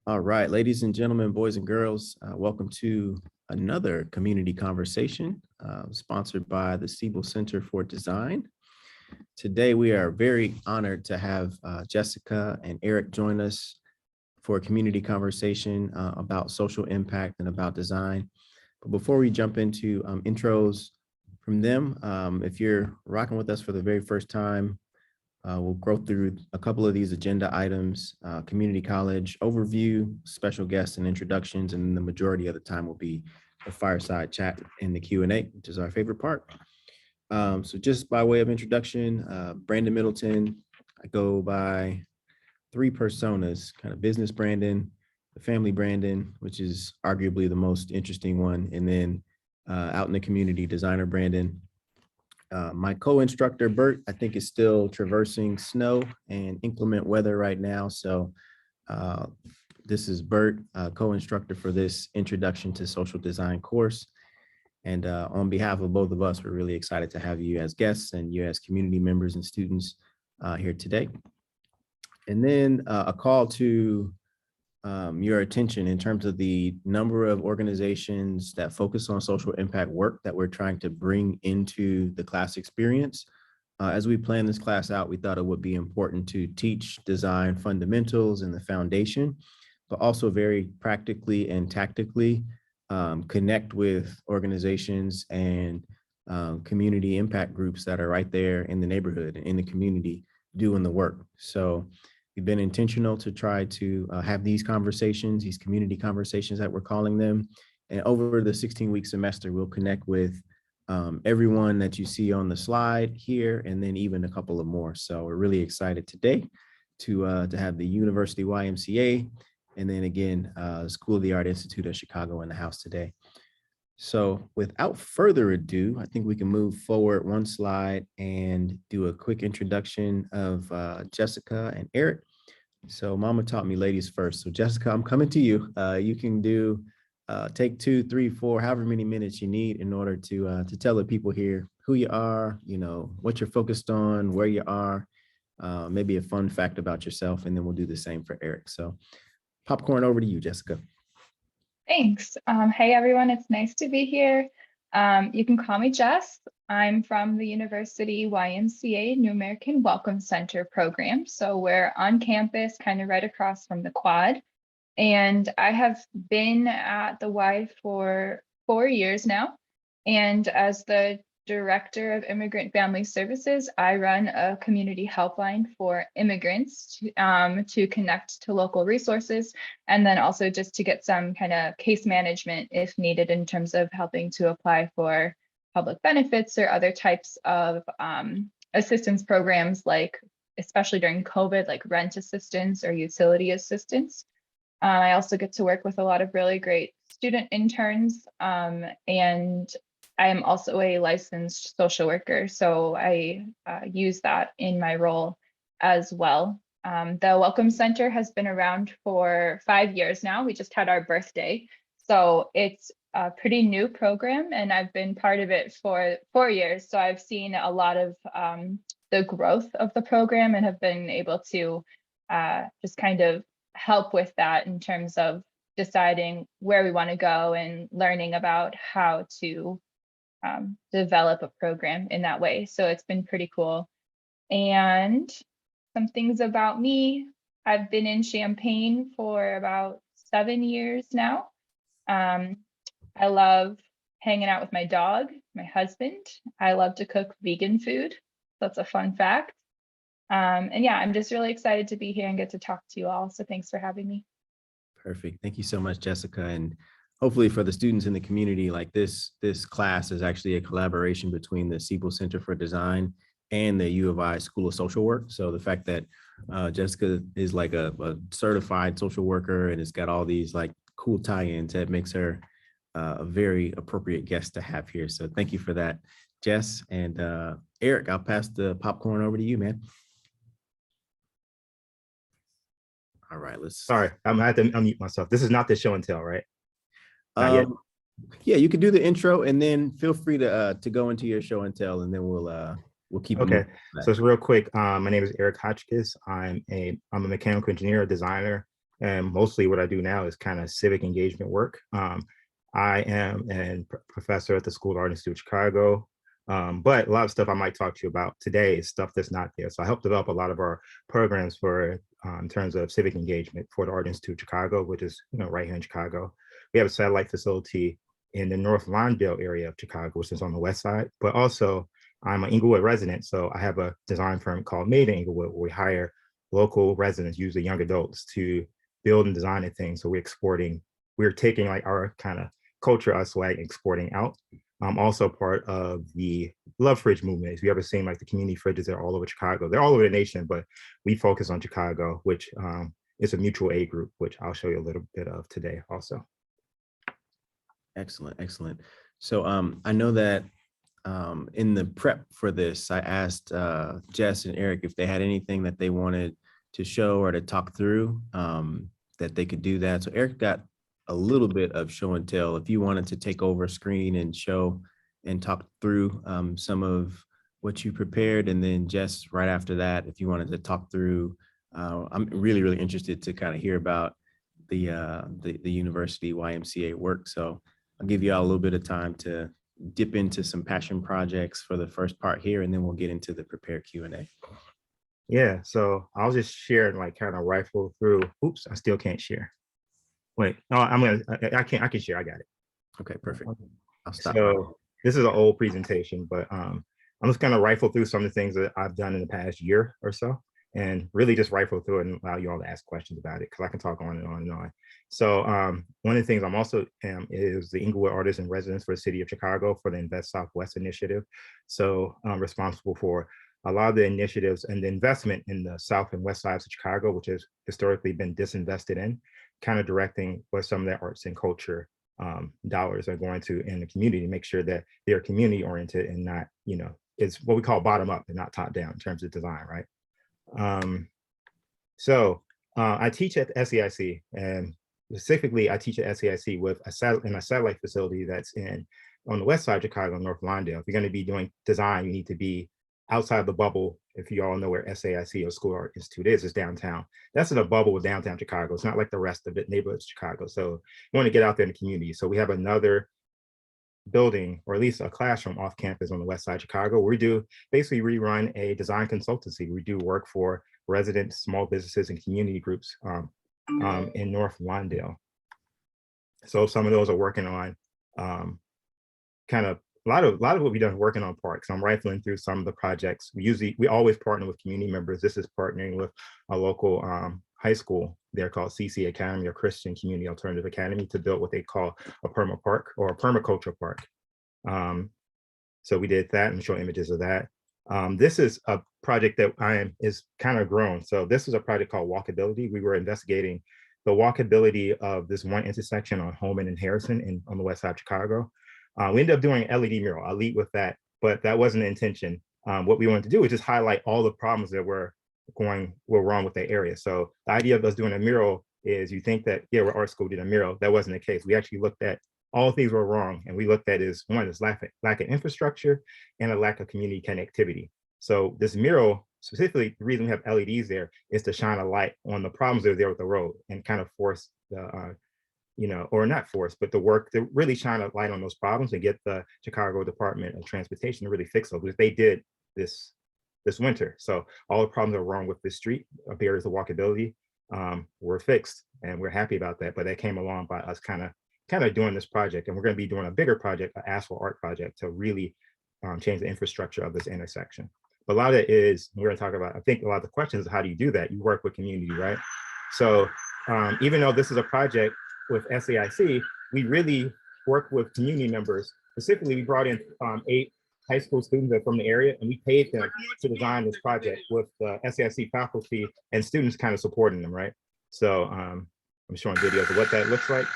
All right, ladies and gentlemen, boys and girls, welcome to another community conversation sponsored by the Siebel Center for Design. Today, we are very honored to have Jessica and Eric join us for a community conversation about social impact and about design. But before we jump into intros from them, if you're rocking with us for the very first time, we'll go through a couple of these agenda items, community college overview, special guests and introductions, and the majority of the time will be a fireside chat in the Q&A, which is our favorite part. So just by way of introduction, Brandon Middleton, I go by three personas, kind of business Brandon, the family Brandon, which is arguably the most interesting one, and then out in the community, designer Brandon. My co-instructor, Bert, I think is still traversing snow and inclement weather right now. So this is Bert, co-instructor for this Introduction to Social Design course. And on behalf of both of us, we're really excited to have you as guests and you as community members and students here today. And then a call to your attention in terms of the number of organizations that focus on social impact work that we're trying to bring into the class experience. As we plan this class out, we thought it would be important to teach design fundamentals and the foundation, but also very practically and tactically connect with organizations and community impact groups that are right there in the neighborhood and in the community doing the work. So we've been intentional to try to have these conversations, these community conversations that we're calling them. And over the 16-week semester, we'll connect with everyone that you see on the slide here, and then even a couple of more. So we're really excited today to have the University YMCA, and then again, School of the Art Institute of Chicago in the house today. So without further ado, I think we can move forward one slide and do a quick introduction of Jessica and Eric. So Mama taught me ladies first. So Jessica, I'm coming to you. You can do take 2, 3, 4, however many minutes you need in order to tell the people here who you are, you know, what you're focused on, where you are, maybe a fun fact about yourself, and then we'll do the same for Eric. So popcorn over to you, Jessica. Thanks. Hey, everyone. It's nice to be here. You can call me Jess. I'm from the University YMCA New American Welcome Center program. So we're on campus, kind of right across from the quad. And I have been at the Y for 4 years now. And as the Director of Immigrant Family Services, I run a community helpline for immigrants to connect to local resources, and then also just to get some kind of case management if needed in terms of helping to apply for public benefits or other types of assistance programs, like especially during COVID, like rent assistance or utility assistance. I also get to work with a lot of really great student interns, and I am also a licensed social worker, so I use that in my role as well. The Welcome Center has been around for 5 years now. We just had our birthday, so it's a pretty new program, and I've been part of it for 4 years. So I've seen a lot of the growth of the program and have been able to just kind of help with that in terms of deciding where we want to go and learning about how to develop a program in that way. So it's been pretty cool. And some things about me, I've been in Champaign for about 7 years now. I love hanging out with my dog, my husband. I love to cook vegan food. That's a fun fact. And yeah, I'm just really excited to be here and get to talk to you all. So thanks for having me. Perfect. Thank you so much, Jessica. And hopefully for the students in the community, like this class is actually a collaboration between the Siebel Center for Design and the U of I School of Social Work. So the fact that Jessica is like a certified social worker and it's got all these like cool tie-ins, that makes her a very appropriate guest to have here. So thank you for that, Jess. And Eric, I'll pass the popcorn over to you, man. All right, Sorry, I'm gonna have to unmute myself. This is not the show and tell, right? Not yet. Yeah, you can do the intro and then feel free to go into your show and tell, and then we'll keep. Okay, so it's real quick. My name is Eric Hotchkiss. I'm a mechanical engineer, a designer. And mostly what I do now is kind of civic engagement work. I am a professor at the School of Art Institute of Chicago. But a lot of stuff I might talk to you about today is stuff that's not there. So I help develop a lot of our programs for in terms of civic engagement for the Art Institute of Chicago, which is right here in Chicago. We have a satellite facility in the North Lawndale area of Chicago, which is on the west side. But also, I'm an Inglewood resident, so I have a design firm called Made in Inglewood, where we hire local residents, usually young adults, to build and design things. So we're taking like our kind of culture, our swag, exporting out. I'm also part of the Love Fridge movement. If you ever seen like the community fridges that are all over Chicago, they're all over the nation, but we focus on Chicago, which is a mutual aid group, which I'll show you a little bit of today also. Excellent, excellent. So I know that in the prep for this, I asked Jess and Eric if they had anything that they wanted to show or to talk through, that they could do that. So Eric got a little bit of show and tell. If you wanted to take over screen and show and talk through some of what you prepared, and then Jess, right after that, if you wanted to talk through, I'm really, really interested to kind of hear about the University YMCA work. So I'll give you all a little bit of time to dip into some passion projects for the first part here, and then we'll get into the prepared Q&A. Yeah, so I'll just share and like kind of rifle through. Oops, I still can't share. Wait, no, I can share, I got it. Okay, perfect. I'll stop. So this is an old presentation, but I'm just gonna rifle through some of the things that I've done in the past year or so, and really just rifle through it and allow you all to ask questions about it, because I can talk on and on and on. So one of the things I'm also is the Inglewood Artist in Residence for the City of Chicago for the Invest Southwest initiative. So I'm responsible for a lot of the initiatives and the investment in the south and west sides of Chicago, which has historically been disinvested in, kind of directing what some of the arts and culture dollars are going to in the community, make sure that they're community oriented and not, it's what we call bottom up and not top down in terms of design, right? I teach at SEIC, and specifically I teach at SEIC with in a satellite facility that's on the west side of Chicago, North Lawndale. If you're going to be doing design, you need to be outside the bubble. If you all know where SAIC or School Art Institute is, it's downtown. That's in a bubble with downtown Chicago. It's not like the rest of the neighborhoods of Chicago. So you want to get out there in the community. So we have another building, or at least a classroom off campus on the west side of Chicago. We run a design consultancy. We do work for residents, small businesses, and community groups in North Lawndale. So some of those are working on kind of a lot of what we've done working on parks. I'm rifling through some of the projects. We always partner with community members. This is partnering with a local high school. They're called CC Academy, or Christian Community Alternative Academy, to build what they call a perma park or a permaculture park. So we did that and show images of that. This is a project that is kind of grown. So this is a project called Walkability. We were investigating the walkability of this one intersection on Holman and Harrison on the west side of Chicago. We ended up doing an LED mural. I'll lead with that, but that wasn't the intention. What we wanted to do is just highlight all the problems that were wrong with the area. So the idea of us doing a mural is, you think that, yeah, we're art school, did a mural. That wasn't the case. We actually looked at all things were wrong, and we looked at one is lack of infrastructure and a lack of community connectivity. So this mural, specifically, the reason we have LEDs there is to shine a light on the problems that are there with the road and kind of force the or not force, but the work to really shine a light on those problems and get the Chicago Department of Transportation to really fix those, because they did this winter. So all the problems that are wrong with this street, barriers to walkability, were fixed, and we're happy about that. But that came along by us kind of doing this project, and we're going to be doing a bigger project, an asphalt art project, to really change the infrastructure of this intersection. But a lot of it is, we're going to talk about, I think a lot of the questions is, how do you do that? You work with community, right? So even though this is a project with SAIC, we really work with community members. Specifically, we brought in 8 high school students that are from the area, and we paid them to design this project with SAIC faculty and students kind of supporting them, right? So I'm showing videos of what that looks like.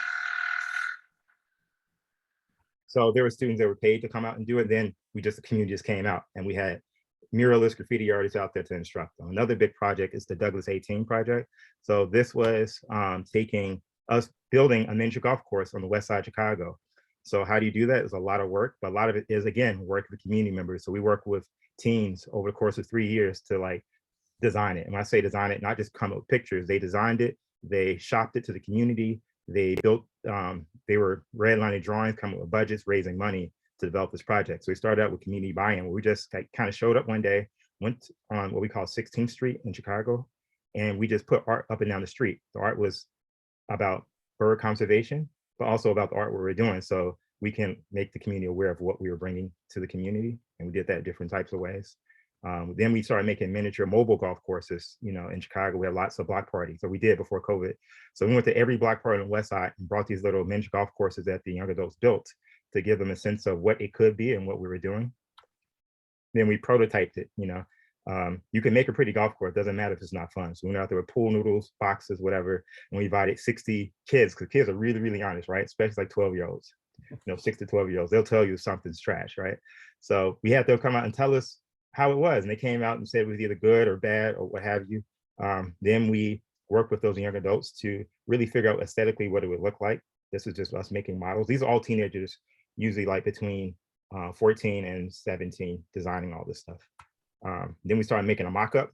So there were students that were paid to come out and do it. Then the community just came out, and we had muralists, graffiti artists out there to instruct them. Another big project is the Douglas 18 project. So this was taking us building a miniature golf course on the west side of Chicago. So how do you do that? It's a lot of work, but a lot of it is, again, work with community members. So we work with teams over the course of 3 years to like design it. And when I say design it, not just come up with pictures, they designed it. They shopped it to the community. They built, they were redlining drawings, coming up with budgets, raising money to develop this project. So we started out with community buy-in, where we just kind of showed up one day, went on what we call 16th Street in Chicago, and we just put art up and down the street. The art was about bird conservation, but also about the art we were doing. So we can make the community aware of what we were bringing to the community. And we did that different types of ways. Then we started making miniature mobile golf courses. In Chicago, we had lots of block parties. So we did before COVID. So we went to every block party on the West Side and brought these little miniature golf courses that the young adults built to give them a sense of what it could be and what we were doing. Then we prototyped it. You can make a pretty golf course. Doesn't matter if it's not fun. So we went out there with pool noodles, boxes, whatever. And we invited 60 kids, because kids are really, really honest, right? Especially like 12-year-olds, 6 to 12-year-olds. They'll tell you something's trash, right? So we had them come out and tell us how it was. And they came out and said it was either good or bad or what have you. Then we worked with those young adults to really figure out aesthetically what it would look like. This is just us making models. These are all teenagers, usually like between 14 and 17, designing all this stuff. Then we started making a mock-up.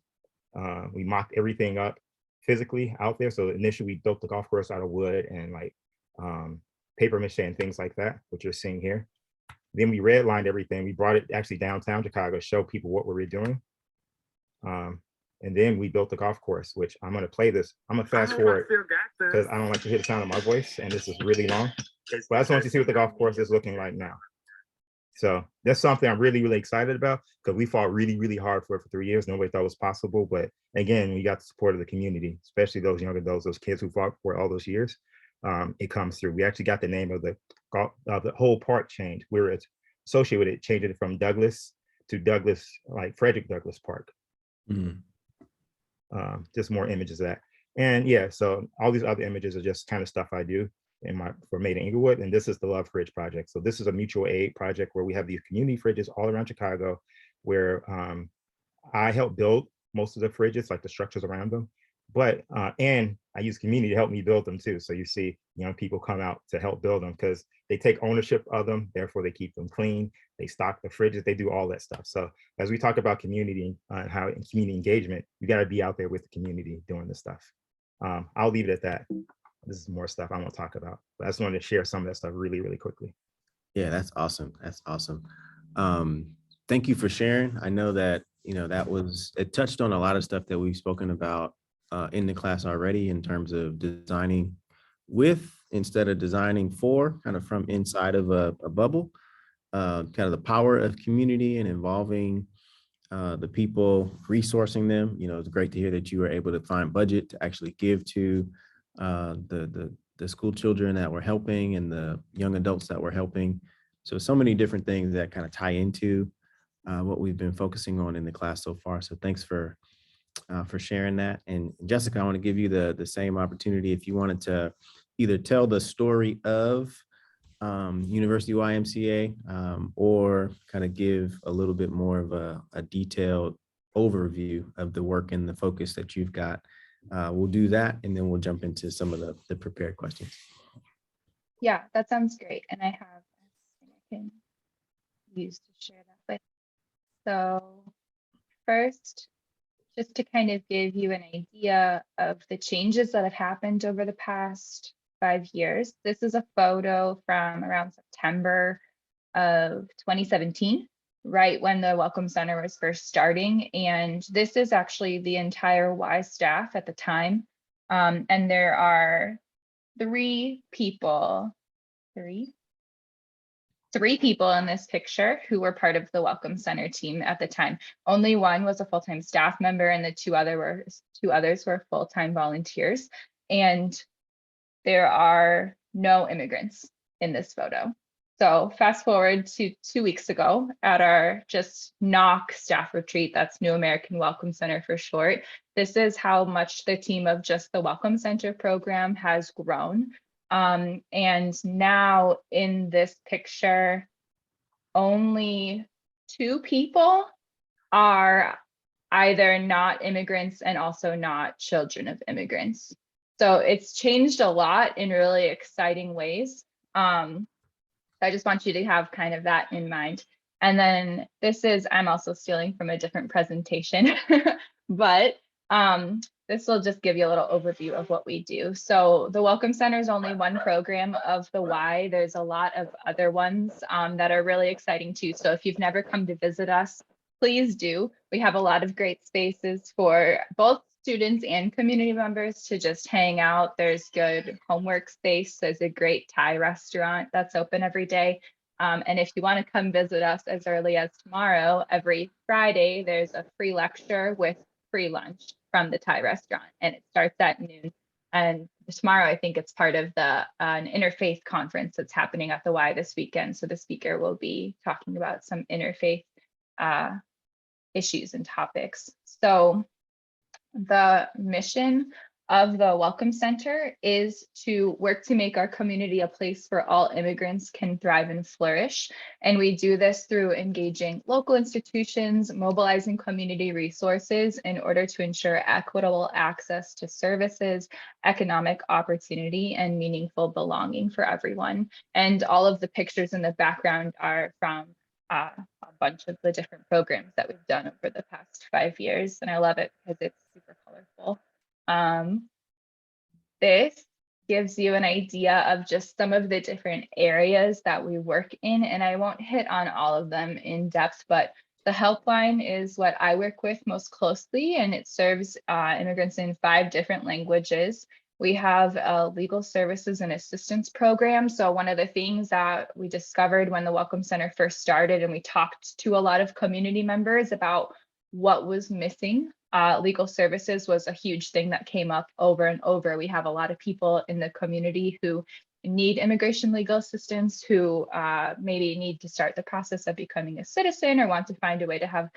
We mocked everything up physically out there. So initially we built the golf course out of wood and like paper mache and things like that, which you're seeing here. Then we redlined everything. We brought it actually downtown Chicago to show people what we were doing. And then we built the golf course, which I'm going to play this. I'm going to fast forward because I don't like to hear the sound of my voice, and this is really long. But I just want you to see what the golf course is looking like now. So that's something I'm really, really excited about, because we fought really, really hard for it for 3 years. Nobody thought it was possible. But again, we got the support of the community, especially those young adults, those kids who fought for it all those years. It comes through. We actually got the name of the whole park changed. We were associated with it, changing it from Douglas to Douglas, like Frederick Douglass Park. Just more images of that. And yeah, so all these other images are just kind of stuff I do for Made in Inglewood. And this is the Love Fridge Project. So this is a mutual aid project where we have these community fridges all around Chicago, where I help build most of the fridges, like the structures around them. But and I use community to help me build them too. So you see young people come out to help build them because they take ownership of them, therefore they keep them clean, they stock the fridges, they do all that stuff. So as we talk about community and how in community engagement, you got to be out there with the community doing this stuff. I'll leave it at that. This is more stuff I won't talk about, but I just wanted to share some of that stuff really, really quickly. Yeah, that's awesome. That's awesome. Thank you for sharing. I know that, it touched on a lot of stuff that we've spoken about in the class already, in terms of designing with instead of designing for, kind of from inside of a bubble, kind of the power of community and involving the people, resourcing them. It's great to hear that you were able to find budget to actually give to the school children that we're helping and the young adults that we're helping. So many different things that kind of tie into what we've been focusing on in the class so far. So thanks for sharing that. And Jessica, I want to give you the same opportunity. If you wanted to either tell the story of University YMCA or kind of give a little bit more of a detailed overview of the work and the focus that you've got. We'll do that, and then we'll jump into some of the prepared questions. Yeah, that sounds great. And I have something I can use to share that with. So first, just to kind of give you an idea of the changes that have happened over the past 5 years. This is a photo from around September of 2017, right when the Welcome Center was first starting. And this is actually the entire Y staff at the time. And there are three people in this picture who were part of the Welcome Center team at the time. Only one was a full-time staff member, and the two others were full-time volunteers. And there are no immigrants in this photo. So fast forward to 2 weeks ago at our just NOC staff retreat, that's New American Welcome Center for short. This is how much the team of just the Welcome Center program has grown. And now in this picture, only 2 people are either not immigrants and also not children of immigrants. So it's changed a lot in really exciting ways. I just want you to have kind of that in mind. And then this is, I'm also stealing from a different presentation, but this will just give you a little overview of what we do. So the Welcome Center is only one program of the Y. There's a lot of other ones that are really exciting too. So if you've never come to visit us, please do. We have a lot of great spaces for both students and community members to just hang out. There's good homework space. There's a great Thai restaurant that's open every day. And if you want to come visit us as early as tomorrow, every Friday, there's a free lecture with free lunch from the Thai restaurant, and it starts at noon. And tomorrow, I think it's part of the an interfaith conference that's happening at the Y this weekend. So the speaker will be talking about some interfaith issues and topics. So the mission of the Welcome Center is to work to make our community a place where all immigrants can thrive and flourish. And we do this through engaging local institutions, mobilizing community resources in order to ensure equitable access to services, economic opportunity, and meaningful belonging for everyone. And all of the pictures in the background are from a bunch of the different programs that we've done over the past 5 years. And I love it because it's super colorful. This gives you an idea of just some of the different areas that we work in, and I won't hit on all of them in depth, but the helpline is what I work with most closely, and it serves immigrants in 5 different languages. We have a legal services and assistance program. So one of the things that we discovered when the Welcome Center first started, and we talked to a lot of community members about what was missing. Legal services was a huge thing that came up over and over. We have a lot of people in the community who need immigration legal assistance, who maybe need to start the process of becoming a citizen or want to find a way to have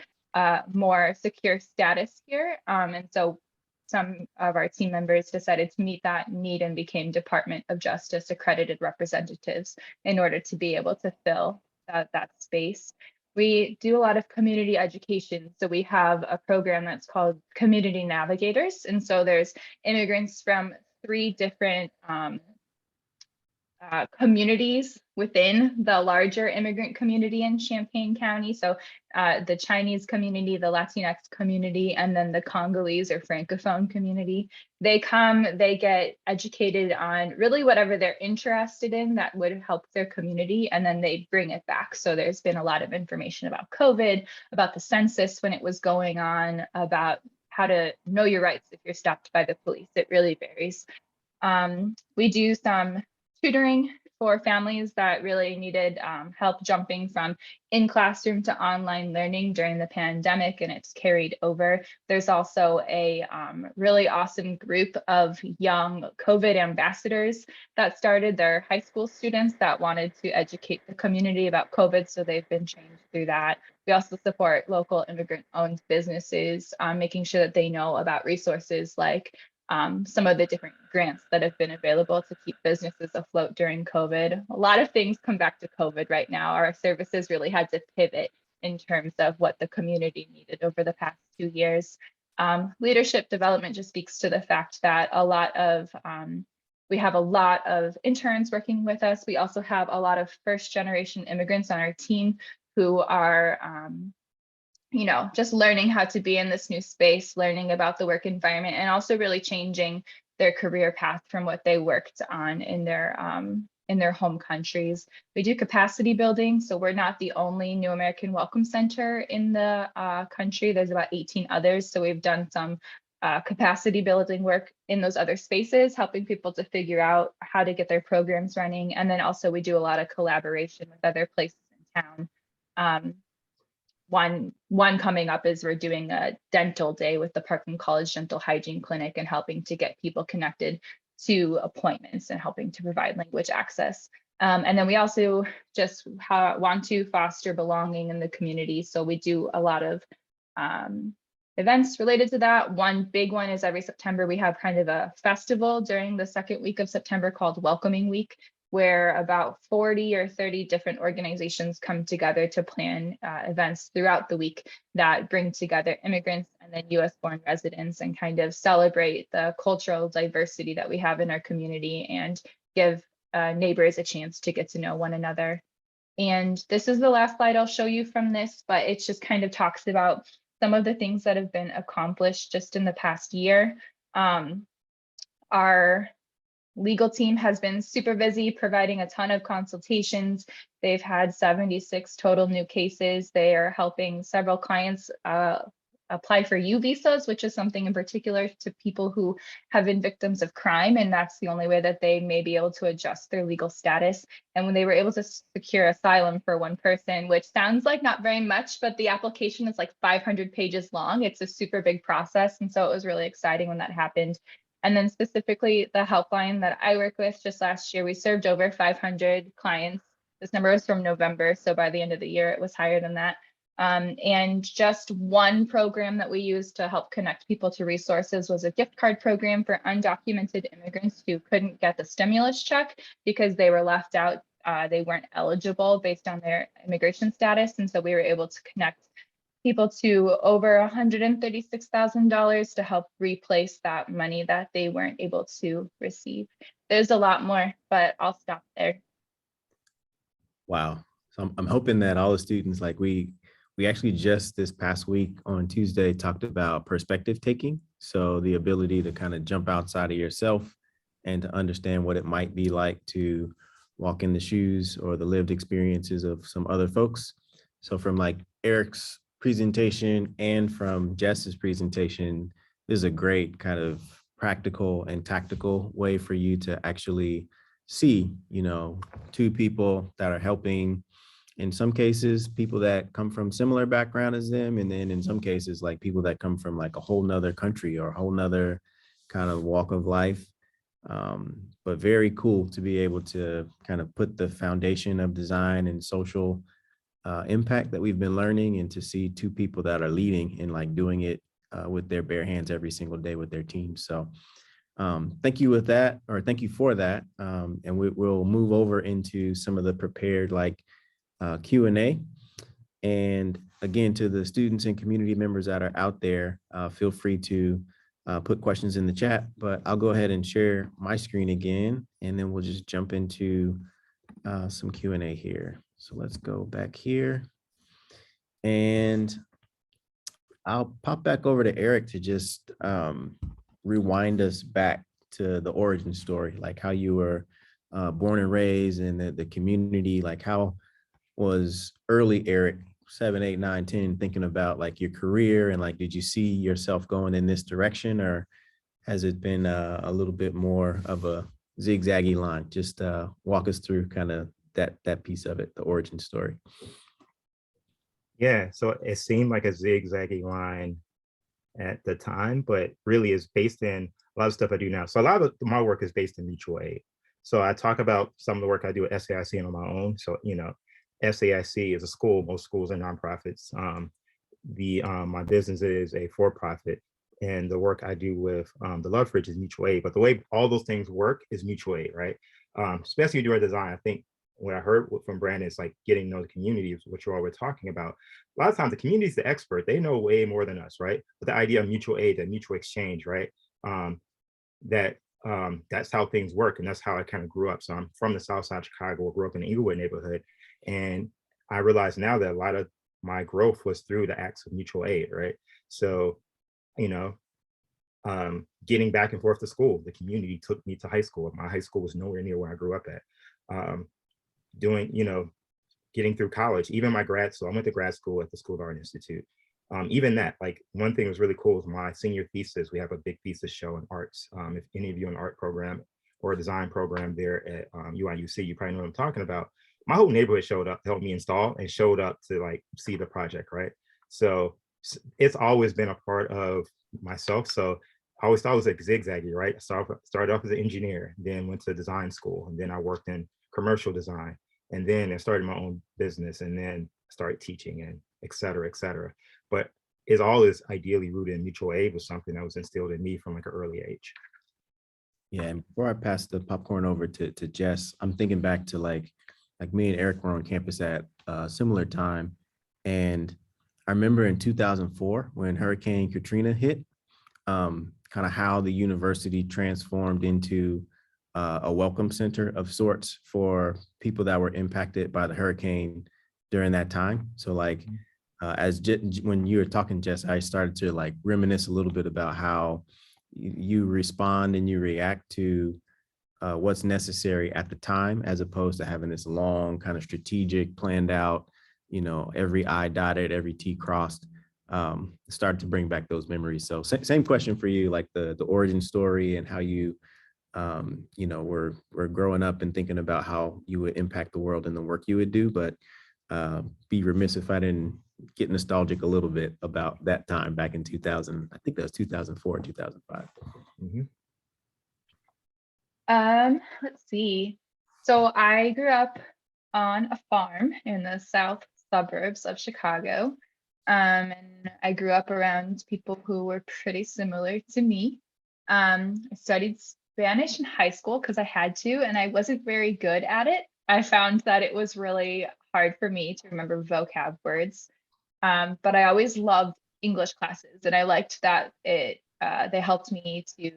more secure status here. And so some of our team members decided to meet that need and became Department of Justice accredited representatives in order to be able to fill that space. We do a lot of community education. So we have a program that's called Community Navigators. And so there's immigrants from 3 different communities within the larger immigrant community in Champaign County. So the Chinese community, the Latinx community, and then the Congolese or Francophone community. They come, they get educated on really whatever they're interested in that would help their community, and then they bring it back. So there's been a lot of information about COVID, about the census when it was going on, about how to know your rights if you're stopped by the police. It really varies. We do some tutoring for families that really needed help jumping from in classroom to online learning during the pandemic, and it's carried over. There's also a really awesome group of young COVID ambassadors that started. They're high school students that wanted to educate the community about COVID, so they've been trained through that. We also support local immigrant-owned businesses, making sure that they know about resources like some of the different grants that have been available to keep businesses afloat during COVID. A lot of things come back to COVID right now. Our services really had to pivot in terms of what the community needed over the past 2 years. Leadership development just speaks to the fact that we have a lot of interns working with us. We also have a lot of first-generation immigrants on our team who are just learning how to be in this new space, learning about the work environment, and also really changing their career path from what they worked on in their home countries. We do capacity building, so we're not the only New American Welcome Center in the country. There's about 18 others, so we've done some capacity building work in those other spaces, helping people to figure out how to get their programs running. And then also we do a lot of collaboration with other places in town. One coming up is we're doing a dental day with the Parkland College Dental Hygiene Clinic and helping to get people connected to appointments and helping to provide language access. And then we also just want to foster belonging in the community. So we do a lot of events related to that. One big one is every September, we have kind of a festival during the second week of September called Welcoming Week, where about 40 or 30 different organizations come together to plan events throughout the week that bring together immigrants and then US-born residents and kind of celebrate the cultural diversity that we have in our community and give neighbors a chance to get to know one another. And this is the last slide I'll show you from this, but it just kind of talks about some of the things that have been accomplished just in the past year. Our legal team has been super busy providing a ton of consultations. They've had 76 total new cases. They are helping several clients apply for U visas, which is something in particular to people who have been victims of crime. And that's the only way that they may be able to adjust their legal status. And when they were able to secure asylum for one person, which sounds like not very much, but the application is like 500 pages long. It's a super big process. And so it was really exciting when that happened. And then specifically the helpline that I work with, just last year, we served over 500 clients. This number was from November. So by the end of the year, it was higher than that. And just one program that we used to help connect people to resources was a gift card program for undocumented immigrants who couldn't get the stimulus check because they were left out. They weren't eligible based on their immigration status. And so we were able to connect people to over $136,000 to help replace that money that they weren't able to receive. There's a lot more, but I'll stop there. Wow. So I'm hoping that all the students, like we actually just this past week on Tuesday talked about perspective taking. So the ability to kind of jump outside of yourself and to understand what it might be like to walk in the shoes or the lived experiences of some other folks. So from like Eric's presentation and from Jess's presentation, this is a great kind of practical and tactical way for you to actually see, two people that are helping, in some cases, people that come from similar background as them. And then in some cases, like people that come from like a whole nother country or a whole nother kind of walk of life. But very cool to be able to kind of put the foundation of design and social impact that we've been learning, and to see two people that are leading and like doing it with their bare hands every single day with their team. So thank you with that, or thank you for that. And we'll move over into some of the prepared Q&A. And again, to the students and community members that are out there, feel free to put questions in the chat, but I'll go ahead and share my screen again, and then we'll just jump into some Q&A here. So let's go back here, and I'll pop back over to Eric to just rewind us back to the origin story, like how you were born and raised in the community. Like, how was early Eric, 7, 8, 9, 10, thinking about like your career, and like, did you see yourself going in this direction, or has it been a little bit more of a zigzaggy line? Just walk us through kind of that piece of it, the origin story. Yeah, so it seemed like a zigzaggy line at the time, but really is based in a lot of stuff I do now. So a lot of my work is based in mutual aid. So I talk about some of the work I do at SAIC and on my own. So, SAIC is a school. Most schools are nonprofits. My business is a for-profit, and the work I do with the Love is mutual aid. But the way all those things work is mutual aid, right? Especially during design, I think what I heard from Brandon is like getting to know the community, which we're always talking about. A lot of times the community is the expert. They know way more than us, right? But the idea of mutual aid, that mutual exchange, right? That's how things work. And that's how I kind of grew up. So I'm from the South Side of Chicago, grew up in the Inglewood neighborhood. And I realize now that a lot of my growth was through the acts of mutual aid, right? So, getting back and forth to school, the community took me to high school. My high school was nowhere near where I grew up at. Getting through college, even my grad school, I went to grad school at the School of Art Institute. Even that, like, one thing was really cool was my senior thesis. We have a big thesis show in arts. If any of you in an art program or a design program there at UIUC, you probably know what I'm talking about. My whole neighborhood showed up to help me install, and showed up to like see the project, right? So it's always been a part of myself. So I always thought it was like zigzaggy, right? Started off as an engineer, then went to design school, and then I worked in commercial design, and then I started my own business, and then started teaching, and et cetera, et cetera. But it all is ideally rooted in mutual aid, was something that was instilled in me from like an early age. Yeah, and before I pass the popcorn over to Jess, I'm thinking back to like me and Eric were on campus at a similar time. And I remember in 2004 when Hurricane Katrina hit, kind of how the university transformed into a welcome center of sorts for people that were impacted by the hurricane during that time. So like, when you were talking, Jess, I started to like reminisce a little bit about how you respond and you react to what's necessary at the time, as opposed to having this long kind of strategic, planned out, every I dotted, every T crossed. Started to bring back those memories. So same question for you, like the origin story and how you, we're growing up and thinking about how you would impact the world and the work you would do, but be remiss if I didn't get nostalgic a little bit about that time back in 2000. I think that was 2004, 2005. Mhm. Let's see. So I grew up on a farm in the south suburbs of Chicago. And I grew up around people who were pretty similar to me. I studied Spanish in high school because I had to, and I wasn't very good at it. I found that it was really hard for me to remember vocab words. But I always loved English classes, and I liked that they helped me to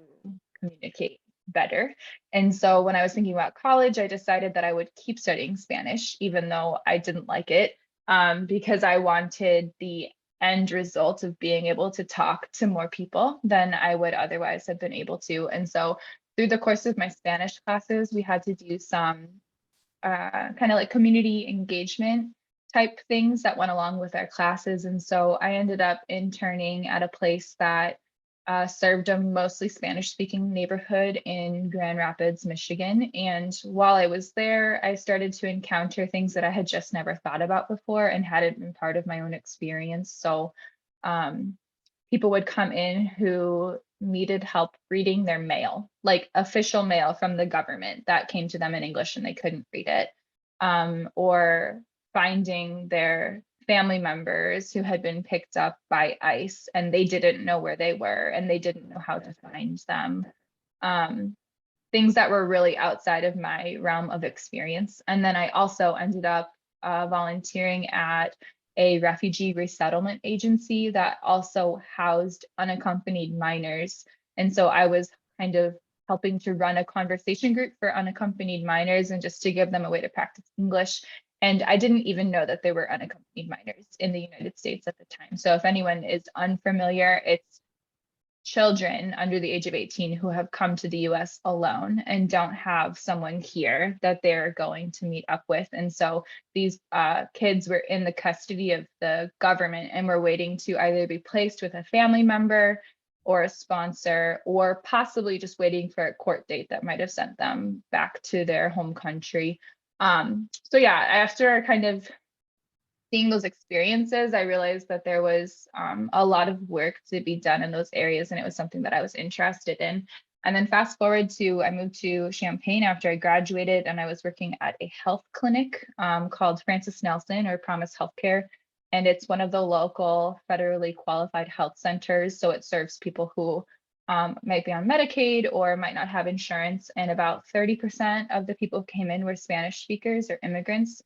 communicate better. And so when I was thinking about college, I decided that I would keep studying Spanish, even though I didn't like it, because I wanted the end result of being able to talk to more people than I would otherwise have been able to. And so through the course of my Spanish classes, we had to do some kind of like community engagement type things that went along with our classes. And so I ended up interning at a place that served a mostly Spanish speaking neighborhood in Grand Rapids, Michigan. And while I was there, I started to encounter things that I had just never thought about before and hadn't been part of my own experience. So people would come in who needed help reading their mail, like official mail from the government that came to them in English and they couldn't read it, or finding their family members who had been picked up by ICE and they didn't know where they were and they didn't know how to find them. Things that were really outside of my realm of experience. And then I also ended up volunteering at a refugee resettlement agency that also housed unaccompanied minors. And so I was kind of helping to run a conversation group for unaccompanied minors and just to give them a way to practice English. And I didn't even know that there were unaccompanied minors in the United States at the time. So if anyone is unfamiliar, it's children under the age of 18 who have come to the US alone and don't have someone here that they're going to meet up with. And so these kids were in the custody of the government and were waiting to either be placed with a family member or a sponsor, or possibly just waiting for a court date that might have sent them back to their home country. So yeah, after kind of seeing those experiences, I realized that there was a lot of work to be done in those areas, and it was something that I was interested in. And then fast forward to, I moved to Champaign after I graduated, and I was working at a health clinic called Francis Nelson or Promise Healthcare. And it's one of the local federally qualified health centers. So it serves people who might be on Medicaid or might not have insurance. And about 30% of the people who came in were Spanish speakers or immigrants.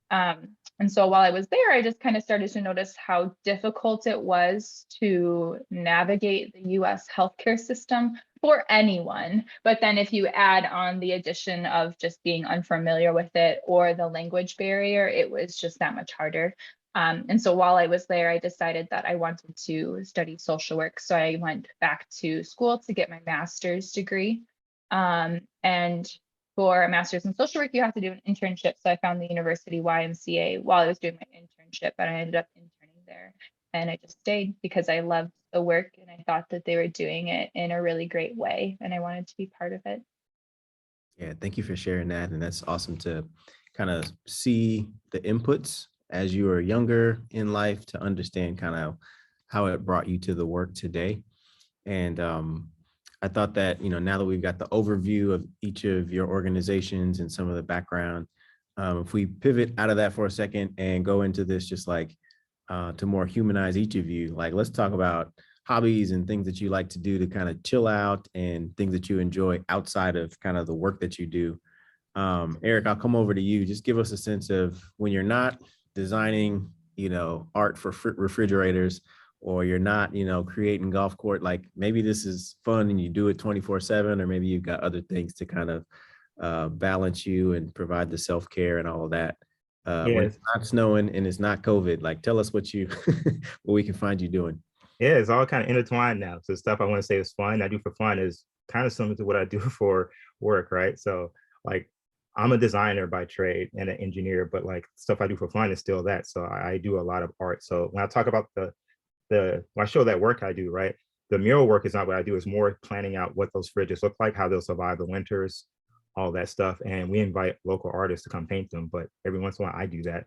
And so while I was there, I just kind of started to notice how difficult it was to navigate the US healthcare system for anyone. But then if you add on the addition of just being unfamiliar with it or the language barrier, it was just that much harder. And so while I was there, I decided that I wanted to study social work. So I went back to school to get my master's degree. And for a master's in social work, you have to do an internship. So I found the University YMCA while I was doing my internship, and I ended up interning there. And I just stayed because I loved the work and I thought that they were doing it in a really great way, and I wanted to be part of it. Yeah, thank you for sharing that. And that's awesome to kind of see the inputs as you were younger in life to understand kind of how it brought you to the work today. And I thought that, now that we've got the overview of each of your organizations and some of the background, if we pivot out of that for a second and go into this, just like to more humanize each of you, like let's talk about hobbies and things that you like to do to kind of chill out and things that you enjoy outside of kind of the work that you do. Eric, I'll come over to you. Just give us a sense of when you're not designing, art for refrigerators, or you're not, creating golf court, like maybe this is fun and you do it 24/7, or maybe you've got other things to kind of balance you and provide the self-care and all of that. When Yes. it's not snowing and it's not COVID, like tell us what what we can find you doing. Yeah, it's all kind of intertwined now. So stuff I want to say is fun, I do for fun is kind of similar to what I do for work, right? So like I'm a designer by trade and an engineer, but like stuff I do for fun is still that. So I do a lot of art. So when I talk about when I show that work I do, right? The mural work is not what I do, it's more planning out what those fridges look like, how they'll survive the winters, all that stuff. And we invite local artists to come paint them, but every once in a while I do that.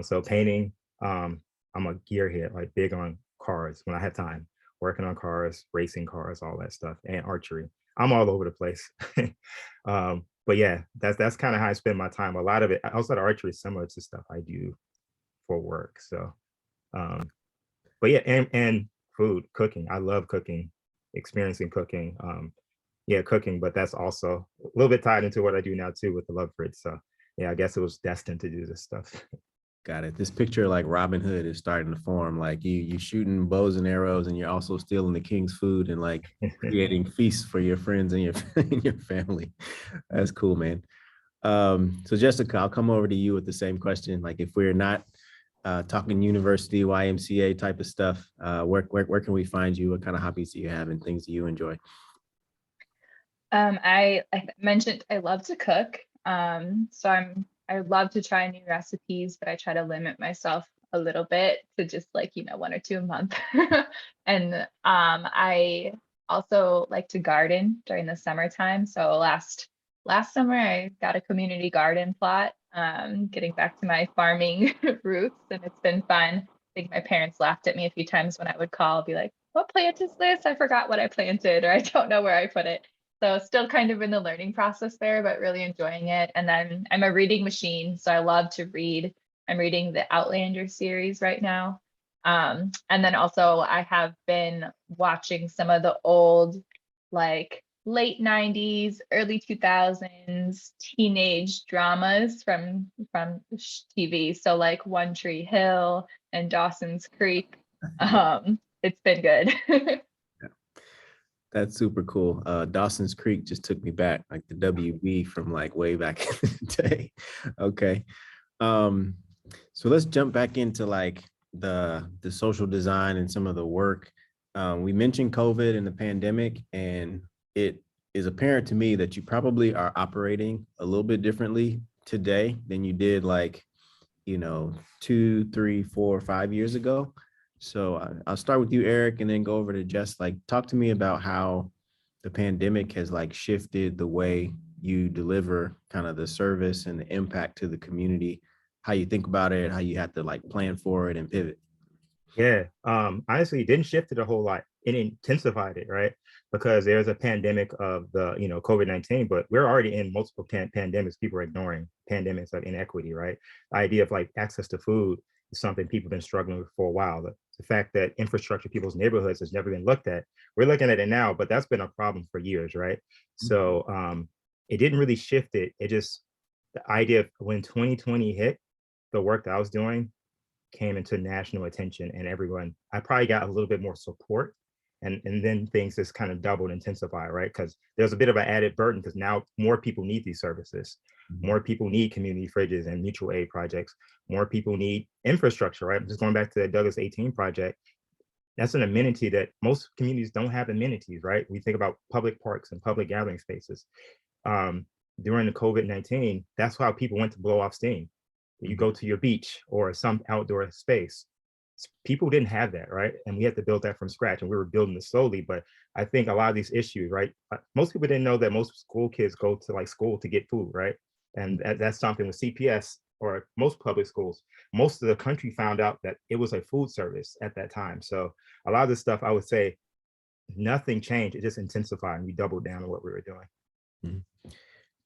So painting, I'm a gearhead, like big on cars when I have time, working on cars, racing cars, all that stuff, and archery. I'm all over the place. But yeah, that's kind of how I spend my time. A lot of it outside of archery is similar to stuff I do for work. So um, but yeah, and food, cooking. I love cooking, experiencing cooking. Yeah, cooking, but that's also a little bit tied into what I do now too with the love for it. So yeah, I guess it was destined to do this stuff. Got it. This picture like Robin Hood is starting to form. Like you shooting bows and arrows, and you're also stealing the king's food and like creating feasts for your friends and your and your family. That's cool, man. So Jessica, I'll come over to you with the same question. Like if we're not talking University YMCA type of stuff, where can we find you? What kind of hobbies do you have and things do you enjoy? Like I mentioned, I love to cook. I love to try new recipes, but I try to limit myself a little bit to just like, one or two a month. And I also like to garden during the summertime. So last summer I got a community garden plot, getting back to my farming roots, and it's been fun. I think my parents laughed at me a few times when I would call, be like, "What plant is this? I forgot what I planted," or "I don't know where I put it." So still kind of in the learning process there, but really enjoying it. And then I'm a reading machine, so I love to read. I'm reading the Outlander series right now. And then also I have been watching some of the old, like late 90s, early 2000s teenage dramas from TV. So like One Tree Hill and Dawson's Creek. It's been good. That's super cool. Dawson's Creek just took me back, like the WB from like way back in the day. Okay. Um, so let's jump back into like the social design and some of the work. We mentioned COVID and the pandemic, and it is apparent to me that you probably are operating a little bit differently today than you did like, 2, 3, 4, 5 years ago. So I'll start with you, Eric, and then go over to Jess. Like, talk to me about how the pandemic has like shifted the way you deliver kind of the service and the impact to the community, how you think about it, how you have to like plan for it and pivot. Yeah, honestly, it didn't shift it a whole lot. It intensified it, right? Because there's a pandemic of the, COVID-19, but we're already in multiple pandemics. People are ignoring pandemics of inequity, right? The idea of like access to food is something people have been struggling with for a while. The fact that infrastructure, people's neighborhoods has never been looked at. We're looking at it now, but that's been a problem for years, right? So it didn't really shift it. It just, the idea of when 2020 hit, the work that I was doing came into national attention, and everyone, I probably got a little bit more support, and then things just kind of doubled, intensified, right? Because there's a bit of an added burden because now more people need these services. Mhm. More people need community fridges and mutual aid projects. More people need infrastructure, right? Just going back to the Douglas 18 project, that's an amenity that most communities don't have amenities, right? We think about public parks and public gathering spaces. Um, During the COVID-19, that's how people went to blow off steam. You Mhm. go to your beach or some outdoor space. People didn't have that, right? And we had to build that from scratch, and we were building it slowly. But I think a lot of these issues, right? Most people didn't know that most school kids go to like school to get food, right? And that's something with CPS or most public schools. Most of the country found out that it was a food service at that time. So a lot of this stuff, I would say, nothing changed. It just intensified, and we doubled down on what we were doing. Mhm.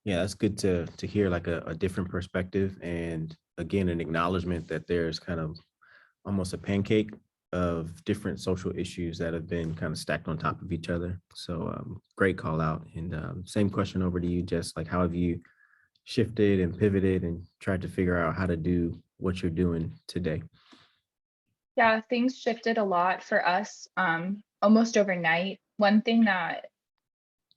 Yeah, that's good to hear like a different perspective and again an acknowledgement that there's kind of almost a pancake of different social issues that have been kind of stacked on top of each other. So great call out. And same question over to you, Jess. Like, how have you shifted and pivoted and tried to figure out how to do what you're doing today? Yeah, things shifted a lot for us, almost overnight. One thing that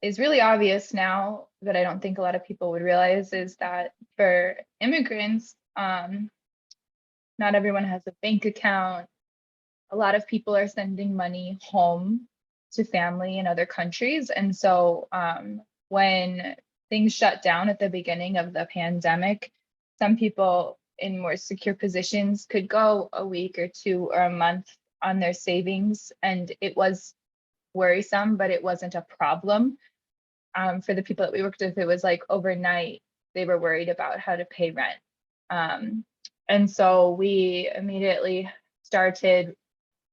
is really obvious now that I don't think a lot of people would realize is that for immigrants, not everyone has a bank account. a lot of people are sending money home to family in other countries. And so when things shut down at the beginning of the pandemic, some people in more secure positions could go a week or two or a month on their savings. And it was worrisome, but it wasn't a problem. For the people that we worked with, it was like overnight, they were worried about how to pay rent. And so we immediately started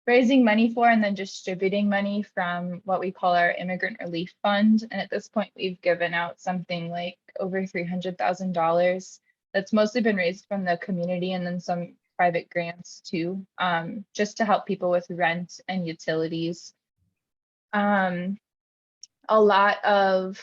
raising money for and then distributing money from what we call our Immigrant Relief Fund. And at this point, we've given out something like over $300,000. That's mostly been raised from the community and then some private grants too, just to help people with rent and utilities. A lot of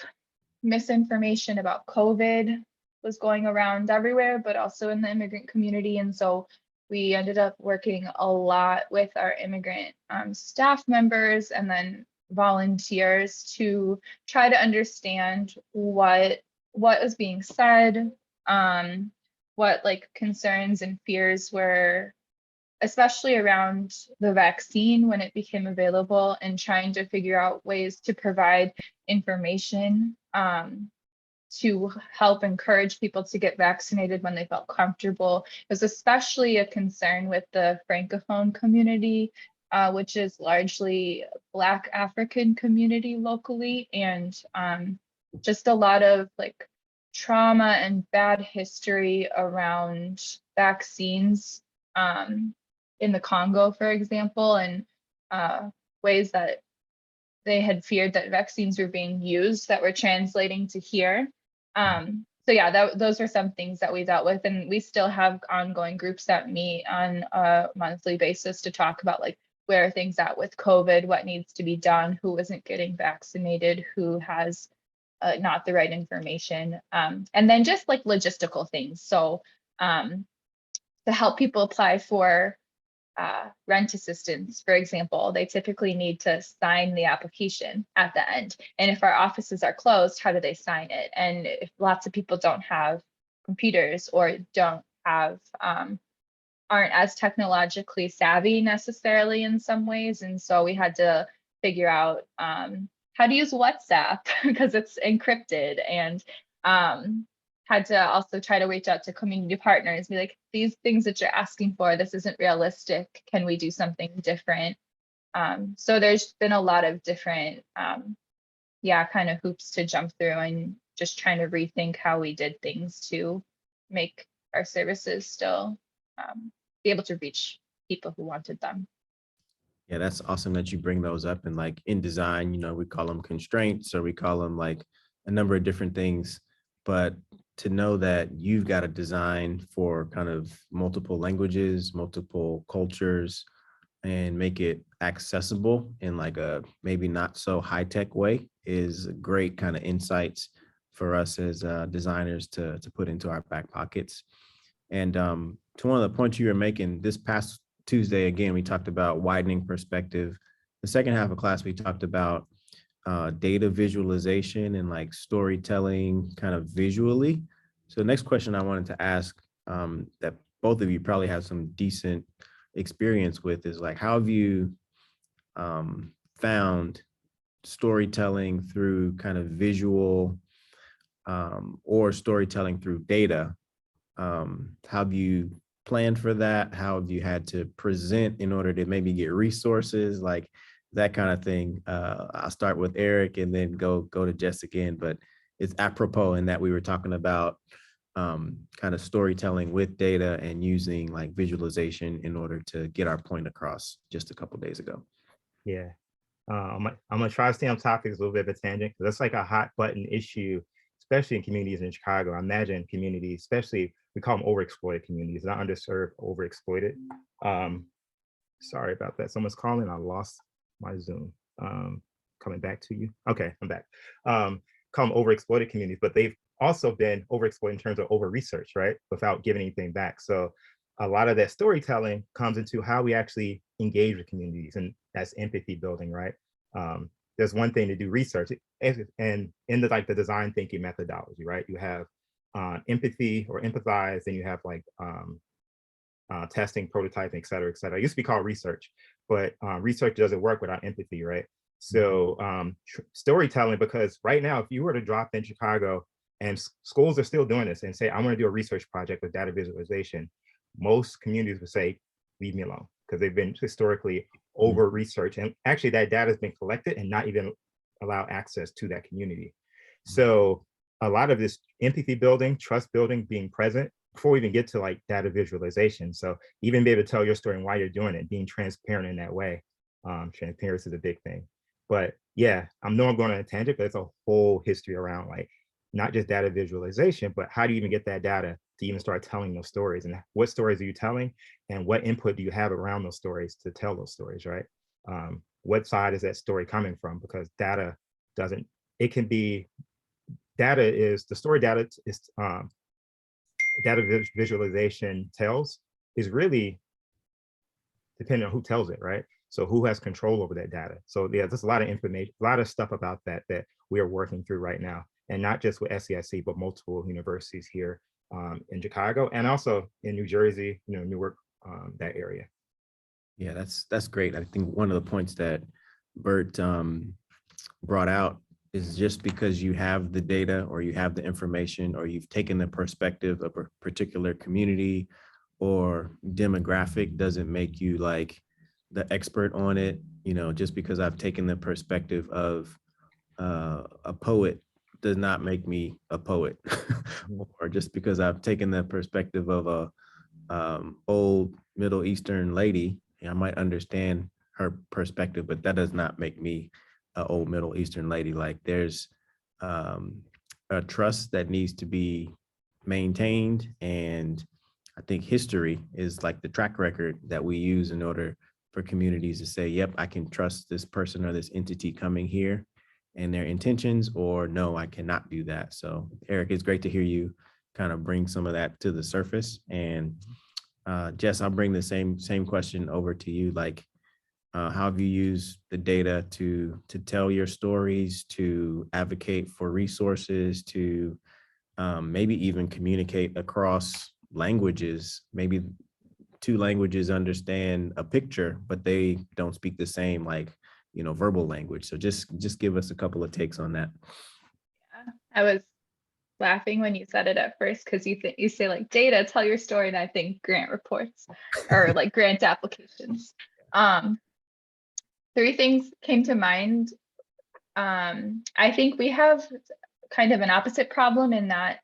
misinformation about COVID was going around everywhere, but also in the immigrant community. And so we ended up working a lot with our immigrant staff members and then volunteers to try to understand what was being said, what like concerns and fears were, especially around the vaccine when it became available, and trying to figure out ways to provide information to help encourage people to get vaccinated when they felt comfortable. It was especially a concern with the Francophone community, which is largely Black African community locally, and just a lot of like trauma and bad history around vaccines in the Congo, for example, and ways that they had feared that vaccines were being used that were translating to here. So yeah, those are some things that we dealt with, and we still have ongoing groups that meet on a monthly basis to talk about like where are things at with COVID, what needs to be done, who isn't getting vaccinated, who has not the right information, and then just like logistical things. So to help people apply for rent assistance, for example, they typically need to sign the application at the end. And if our offices are closed, how do they sign it? And if lots of people don't have computers or don't have, aren't as technologically savvy necessarily in some ways. And so we had to figure out how to use WhatsApp because it's encrypted, and had to also try to reach out to community partners, be like, these things that you're asking for, this isn't realistic. Can we do something different? So there's been a lot of different, kind of hoops to jump through, and just trying to rethink how we did things to make our services still be able to reach people who wanted them. Yeah, that's awesome that you bring those up. And like in design, we call them constraints, or we call them like a number of different things. But to know that you've got a design for kind of multiple languages, multiple cultures, and make it accessible in like a maybe not so high tech way is great kind of insights for us as designers to put into our back pockets. And to one of the points you were making, this past Tuesday, again, we talked about widening perspective. The second half of class, we talked about data visualization and like storytelling kind of visually. So the next question I wanted to ask that both of you probably have some decent experience with is like, how have you found storytelling through kind of visual or storytelling through data? How have you planned for that? How have you had to present in order to maybe get resources, like that kind of thing? I'll start with Eric and then go to Jess again, but it's apropos in that we were talking about kind of storytelling with data and using like visualization in order to get our point across just a couple of days ago. Yeah. I'm gonna try to stay on topic. It's a little bit of a tangent because that's like a hot button issue, especially in communities in Chicago. I imagine communities, especially we call them overexploited communities, not underserved, overexploited. Sorry about that. Someone's calling. I lost my Zoom. Coming back to you. Okay, I'm back. Call them overexploited communities, but they've also been overexploited in terms of over research, right? Without giving anything back. So a lot of that storytelling comes into how we actually engage with communities, and that's empathy building, right? There's one thing to do research, and in the like the design thinking methodology, right? You have empathy or empathize, and you have like testing, prototyping, et cetera, et cetera. It used to be called research, but research doesn't work without empathy, right? So storytelling, because right now, if you were to drop in Chicago, and schools are still doing this, and say, I'm going to do a research project with data visualization, most communities would say, leave me alone, because they've been historically over researched. And actually that data has been collected and not even allow access to that community. So a lot of this empathy building, trust building, being present before we even get to like data visualization. So even be able to tell your story and why you're doing it, being transparent in that way. Transparency is a big thing. But yeah, I'm going on a tangent, but it's a whole history around like not just data visualization, but how do you even get that data to even start telling those stories, and what stories are you telling, and what input do you have around those stories to tell those stories, right? What side is that story coming from? Because data doesn't, it can be, data is, the story data is, visualization tells is really depending on who tells it, right? So who has control over that data? So yeah, there's a lot of information, a lot of stuff about that that we are working through right now, and not just with SCIC, but multiple universities here in Chicago, and also in New Jersey, Newark, that area. Yeah, that's great. I think one of the points that Bert brought out is just because you have the data or you have the information or you've taken the perspective of a particular community or demographic doesn't make you like the expert on it. Just because I've taken the perspective of a poet does not make me a poet. Or just because I've taken the perspective of a old Middle Eastern lady, I might understand her perspective, but that does not make me an old Middle Eastern lady. Like there's a trust that needs to be maintained. And I think history is like the track record that we use in order for communities to say, yep, I can trust this person or this entity coming here and their intentions, or no, I cannot do that. So Eric, it's great to hear you kind of bring some of that to the surface. And Jess, I'll bring the same question over to you. Like, how have you used the data to tell your stories, to advocate for resources, to maybe even communicate across languages? Maybe two languages understand a picture, but they don't speak the same, like, verbal language. So just give us a couple of takes on that. Yeah, I was laughing when you said it at first, because you say like data, tell your story, and I think grant reports or like grant applications. Three things came to mind. I think we have kind of an opposite problem in that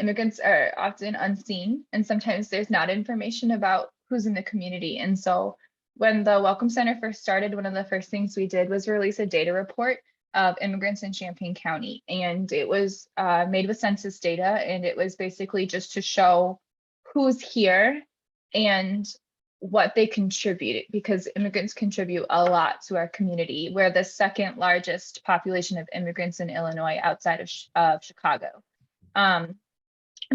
immigrants are often unseen, and sometimes there's not information about who's in the community. And so when the Welcome Center first started, one of the first things we did was release a data report of immigrants in Champaign County. And it was made with census data, and it was basically just to show who's here and what they contribute, because immigrants contribute a lot to our community. We're the second largest population of immigrants in Illinois outside of Chicago. And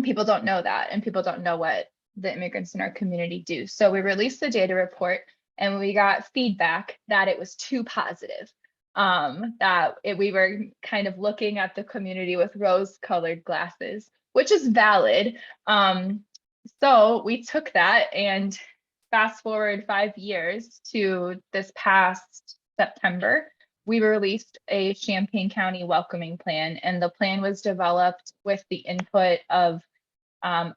people don't know that, and people don't know what the immigrants in our community do. So we released the data report, and we got feedback that it was too positive, we were kind of looking at the community with rose-colored glasses, which is valid. So we took that, and fast forward 5 years to this past September, we released a Champaign County welcoming plan, and the plan was developed with the input of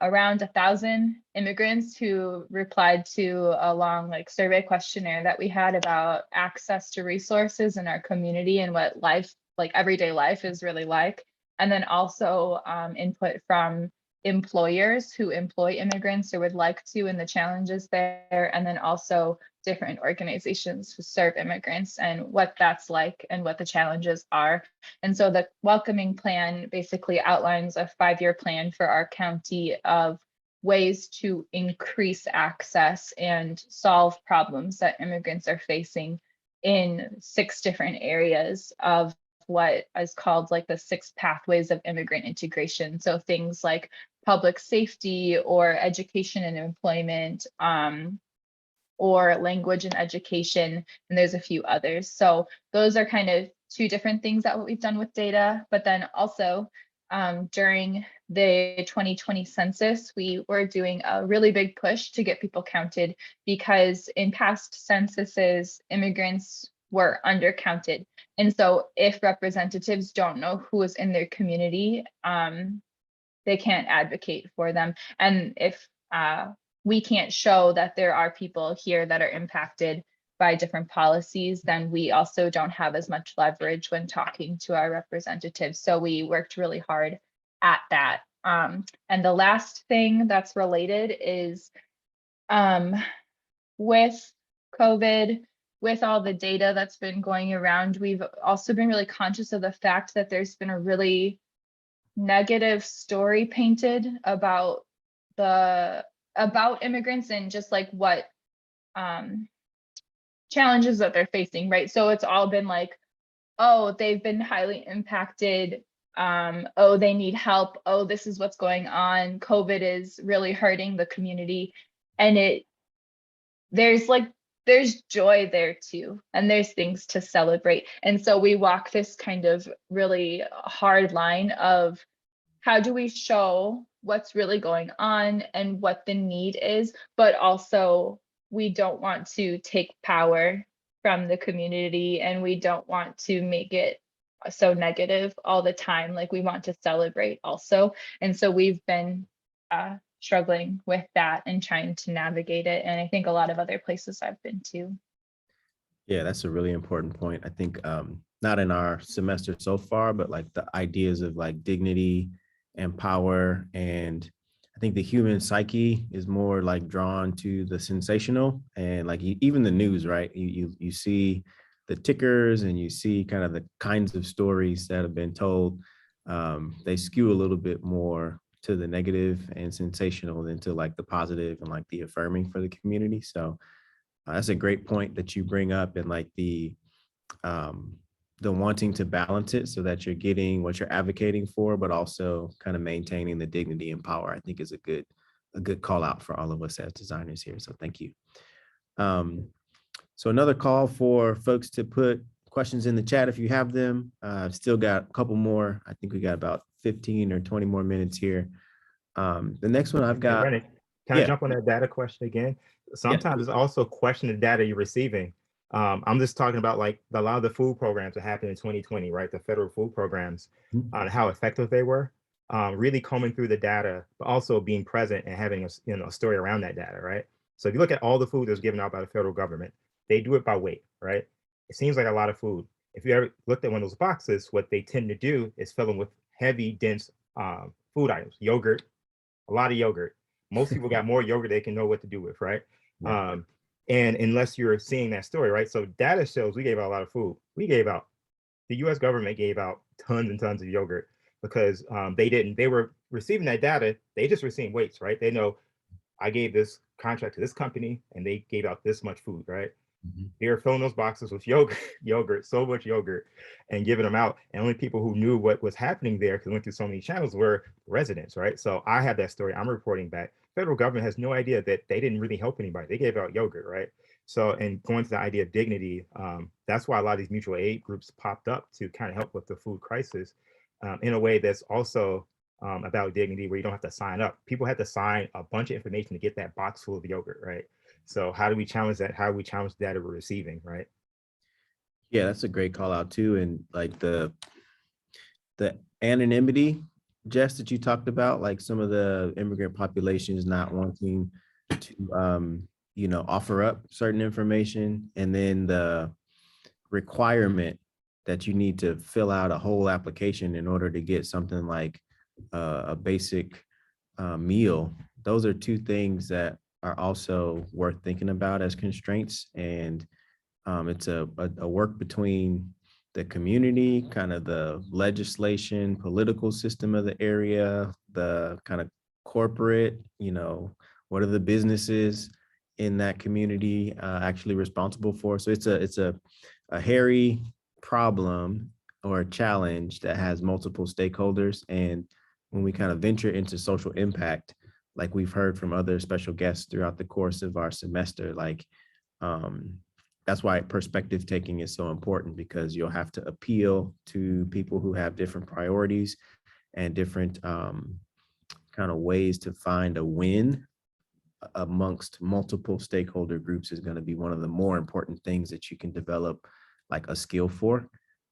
around 1,000 immigrants who replied to a long survey questionnaire that we had about access to resources in our community and what life, everyday life, is really like. And then also input from employers who employ immigrants or would like to, and the challenges there, and then also different organizations who serve immigrants and what that's like and what the challenges are. And so the welcoming plan basically outlines a 5-year plan for our county of ways to increase access and solve problems that immigrants are facing in 6 different areas of what is called the 6 pathways of immigrant integration. So things like public safety or education and employment, or language and education, and there's a few others. So those are kind of 2 different things that what we've done with data. But then also during the 2020 census, we were doing a really big push to get people counted because in past censuses, immigrants were undercounted. And so if representatives don't know who is in their community, they can't advocate for them. And if we can't show that there are people here that are impacted by different policies, then we also don't have as much leverage when talking to our representatives. So we worked really hard at that. And the last thing that's related is with COVID, with all the data that's been going around, we've also been really conscious of the fact that there's been a really negative story painted about immigrants and just like what challenges that they're facing, right? So it's all been like, oh, they've been highly impacted. Oh, they need help. Oh, this is what's going on. COVID is really hurting the community. And there's joy there too. And there's things to celebrate. And so we walk this kind of really hard line of how do we show what's really going on and what the need is, but also we don't want to take power from the community and we don't want to make it so negative all the time. Like we want to celebrate also. And so we've been struggling with that and trying to navigate it. And I think a lot of other places I've been to. Yeah, that's a really important point. I think not in our semester so far, but like the ideas of like dignity and power, and I think the human psyche is more like drawn to the sensational and like even the news, right? You see the tickers and you see kind of the kinds of stories that have been told. They skew a little bit more to the negative and sensational than to like the positive and like the affirming for the community. So that's a great point that you bring up, and like the wanting to balance it so that you're getting what you're advocating for, but also kind of maintaining the dignity and power, I think is a good call out for all of us as designers here. So thank you. So another call for folks to put questions in the chat if you have them. I've still got a couple more. I think we got about 15 or 20 more minutes here. The next one I've got. Rennie, can I jump on that data question again? Sometimes it's also question the data you're receiving. I'm just talking about like a lot of the food programs that happened in 2020, right? The federal food programs, on how effective they were. Really combing through the data, but also being present and having a story around that data, right? So if you look at all the food that's given out by the federal government, they do it by weight, right? It seems like a lot of food. If you ever looked at one of those boxes, what they tend to do is fill them with heavy, dense food items, yogurt, a lot of yogurt. Most people got more yogurt they can know what to do with, right? Yeah. And unless you're seeing that story, right? So data shows we gave out a lot of food. The US government gave out tons and tons of yogurt because they were receiving that data. They just were seeing weights, right? They know I gave this contract to this company and they gave out this much food, right? They were filling those boxes with yogurt, so much yogurt, and giving them out. And only people who knew what was happening there, because we went through so many channels, were residents, right? So I have that story. I'm reporting back. Federal government has no idea that they didn't really help anybody. They gave out yogurt, right? So, and going to the idea of dignity, that's why a lot of these mutual aid groups popped up to kind of help with the food crisis in a way that's also about dignity, where you don't have to sign up. People had to sign a bunch of information to get that box full of yogurt, right? So how do we challenge that? How do we challenge the data we're receiving, right? Yeah, that's a great call out too. And like the anonymity, Jess, that you talked about, like some of the immigrant populations not wanting to, offer up certain information, and then the requirement that you need to fill out a whole application in order to get something like a basic meal. Those are two things that are also worth thinking about as constraints. And it's a work between the community, kind of the legislation, political system of the area, the kind of corporate, what are the businesses in that community actually responsible for? So it's a hairy problem or a challenge that has multiple stakeholders. And when we kind of venture into social impact, like we've heard from other special guests throughout the course of our semester, like that's why perspective taking is so important, because you'll have to appeal to people who have different priorities. and different kind of ways to find a win amongst multiple stakeholder groups is going to be one of the more important things that you can develop like a skill for.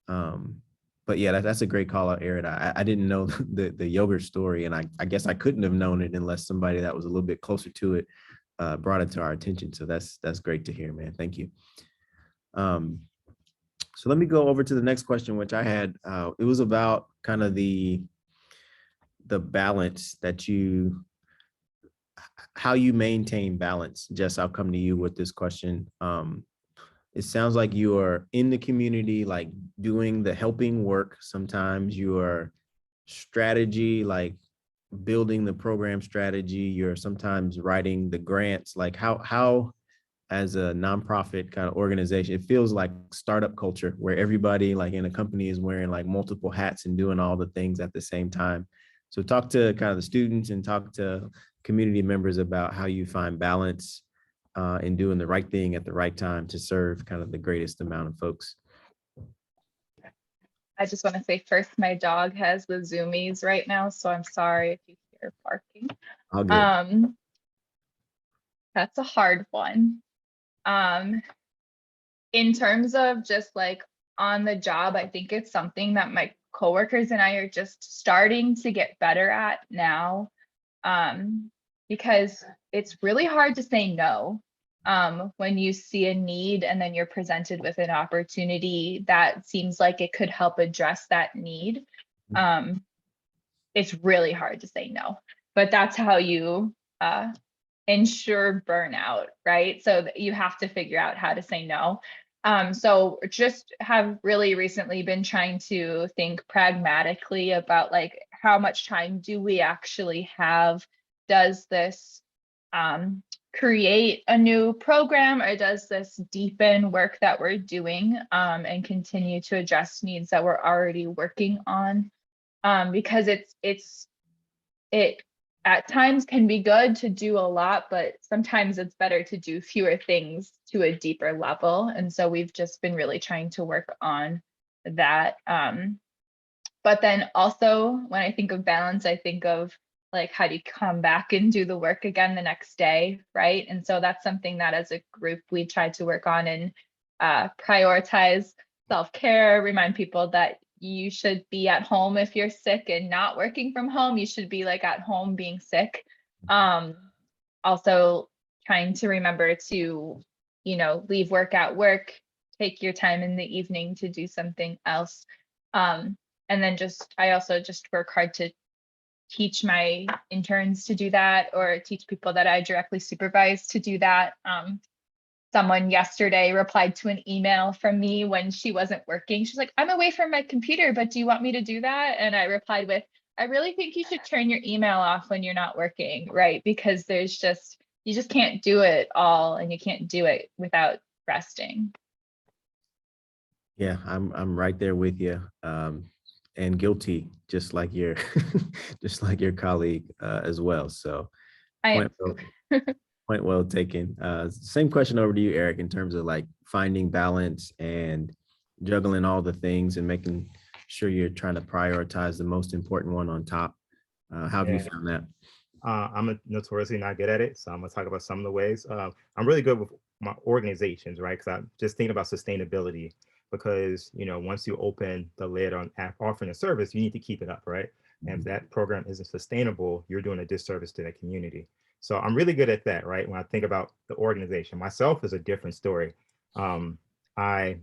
But yeah, that's a great call out, Aaron. I didn't know the yogurt story, and I guess I couldn't have known it unless somebody that was a little bit closer to it brought it to our attention. So that's great to hear, man. Thank you. So let me go over to the next question, which I had. It was about kind of the balance that how you maintain balance. Jess, I'll come to you with this question. It sounds like you are in the community, like doing the helping work. Sometimes you are strategy, like building the program strategy. You're sometimes writing the grants. Like how as a nonprofit kind of organization, it feels like startup culture where everybody like in a company is wearing like multiple hats and doing all the things at the same time. So talk to kind of the students and talk to community members about how you find balance in doing the right thing at the right time to serve kind of the greatest amount of folks. I just want to say first, my dog has the zoomies right now, so I'm sorry if you hear barking. All good. That's a hard one. In terms of just like on the job, I think it's something that my coworkers and I are just starting to get better at now, because it's really hard to say no when you see a need and then you're presented with an opportunity that seems like it could help address that need. It's really hard to say no, but that's how you ensure burnout, right? So that you have to figure out how to say no. So just have really recently been trying to think pragmatically about like how much time do we actually have? Does this create a new program, or does this deepen work that we're doing and continue to address needs that we're already working on? Because it at times can be good to do a lot, but sometimes it's better to do fewer things to a deeper level. And so we've just been really trying to work on that. But then also when I think of balance, I think of like, how do you come back and do the work again the next day, right? And so that's something that as a group we tried to work on and prioritize self-care, remind people that you should be at home if you're sick and not working from home. You should be like at home being sick. Also trying to remember to, leave work at work, take your time in the evening to do something else. And then I also just work hard to teach my interns to do that, or teach people that I directly supervise to do that. Someone yesterday replied to an email from me when she wasn't working. She's like, I'm away from my computer, but do you want me to do that? And I replied with, I really think you should turn your email off when you're not working, right? Because you just can't do it all, and you can't do it without resting. Yeah, I'm right there with you. And guilty, just like your colleague as well. So point well taken. Same question over to you, Eric, in terms of like finding balance and juggling all the things and making sure you're trying to prioritize the most important one on top. How have you found that? I'm notoriously not good at it, so I'm gonna talk about some of the ways. I'm really good with my organizations, right? Because I'm just thinking about sustainability. Because once you open the lid on offering a service, you need to keep it up, right? And if that program isn't sustainable, you're doing a disservice to that community. So I'm really good at that, right? When I think about the organization, myself is a different story. And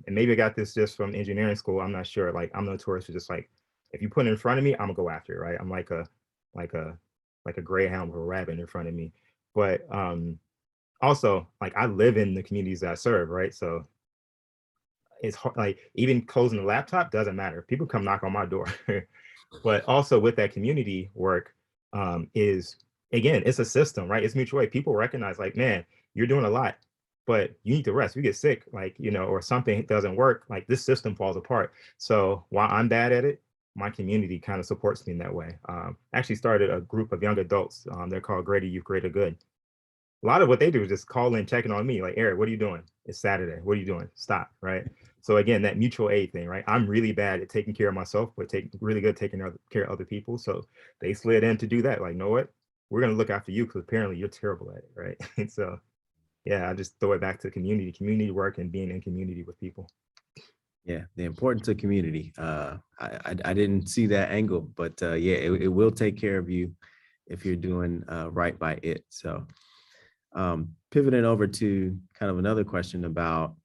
maybe I got this just from engineering school. I'm not sure. Like I'm notorious for just like, if you put it in front of me, I'm gonna go after it, right? I'm like a greyhound with a rabbit in front of me. But also like I live in the communities that I serve, right? So it's hard, like even closing the laptop doesn't matter. People come knock on my door. But also with that community work is, again, it's a system, right? It's mutual aid. People recognize like, man, you're doing a lot, but you need to rest. You get sick, like, or something doesn't work, like this system falls apart. So while I'm bad at it, my community kind of supports me in that way. Actually started a group of young adults. They're called Greater Youth, Greater Good. A lot of what they do is just call in, checking on me, like, Eric, what are you doing? It's Saturday. What are you doing? Stop, right? So again, that mutual aid thing, right? I'm really bad at taking care of myself, but really good at taking care of other people. So they slid in to do that. Like, know what? We're going to look after you because apparently you're terrible at it, right? And so, yeah, I just throw it back to community work and being in community with people. Yeah, the importance of community. I didn't see that angle, but yeah, it will take care of you if you're doing right by it. So pivoting over to kind of another question about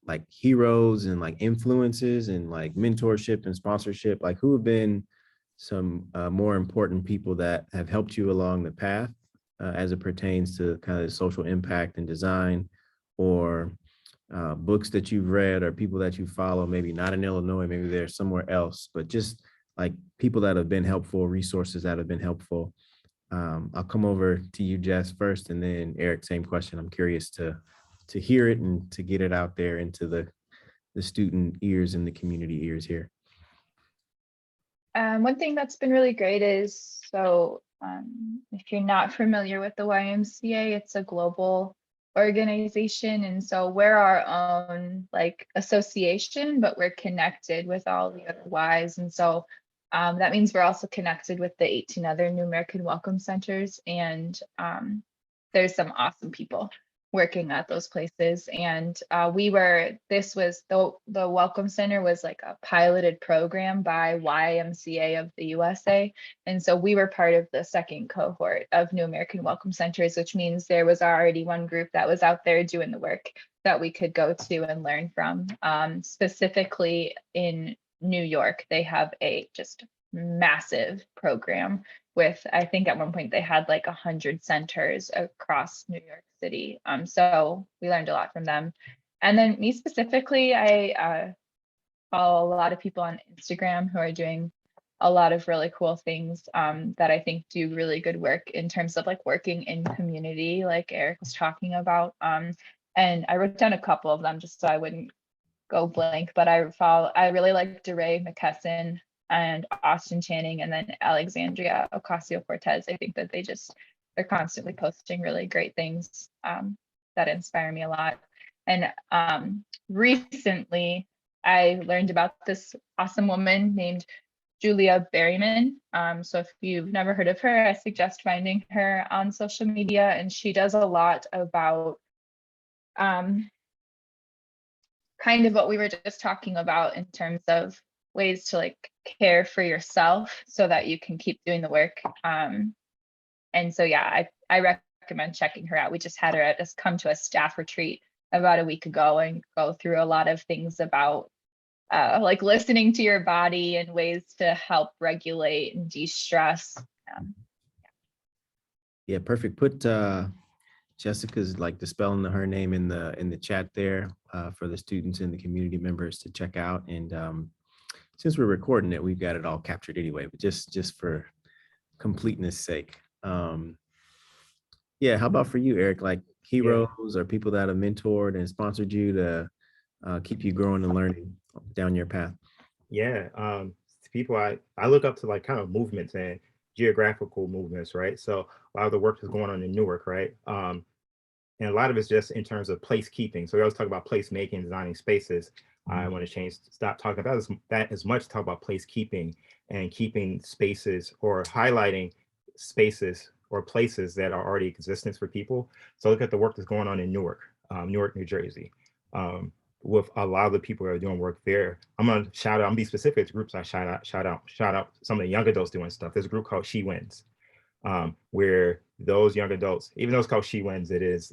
like heroes and like influences and like mentorship and sponsorship, like who have been some more important people that have helped you along the path as it pertains to kind of social impact and design, or books that you've read or people that you follow, maybe not in Illinois, maybe they're somewhere else, but just like people that have been helpful, resources that have been helpful. I'll come over to you, Jess, first, and then Eric, same question. I'm curious to hear it and to get it out there into the student ears and the community ears here. One thing that's been really great is, if you're not familiar with the YMCA, it's a global organization. And so we're our own like association, but we're connected with all the other Ys. And so that means we're also connected with the 18 other New American Welcome Centers. And there's some awesome people working at those places. And this was the Welcome Center was like a piloted program by YMCA of the USA. And so we were part of the second cohort of New American Welcome Centers, which means there was already one group that was out there doing the work that we could go to and learn from. Specifically in New York, they have a just massive program with, I think at one point they had like 100 centers across New York City. So we learned a lot from them. And then me specifically, I follow a lot of people on Instagram who are doing a lot of really cool things that I think do really good work in terms of like working in community, like Eric was talking about. And I wrote down a couple of them just so I wouldn't go blank, but I really like DeRay McKesson and Austin Channing, and then Alexandria Ocasio-Cortez. I think that they're constantly posting really great things that inspire me a lot. And recently I learned about this awesome woman named Julia Berryman. So if you've never heard of her, I suggest finding her on social media. And she does a lot about kind of what we were just talking about in terms of ways to like care for yourself so that you can keep doing the work. And so, yeah, I recommend checking her out. We just had her come to a staff retreat about a week ago and go through a lot of things about like listening to your body and ways to help regulate and de-stress. Yeah, perfect. Put Jessica's like the spelling of her name in the chat there for the students and the community members to check out. And since we're recording it, we've got it all captured anyway, but just for completeness sake. Yeah, how about for you, Eric? Like heroes or people that have mentored and sponsored you to keep you growing and learning down your path? Yeah, people I look up to, like kind of movements and geographical movements, right? So a lot of the work that's going on in Newark, right? And a lot of it's just in terms of place keeping. So we always talk about place making, designing spaces. I want to stop talking about that as much, talk about place keeping and keeping spaces or highlighting spaces or places that are already existence for people. So look at the work that's going on in Newark, New Jersey, with a lot of the people that are doing work there. I'm gonna be specific to groups I shout out some of the young adults doing stuff. There's a group called She Wins, where those young adults, even though it's called She Wins, it is,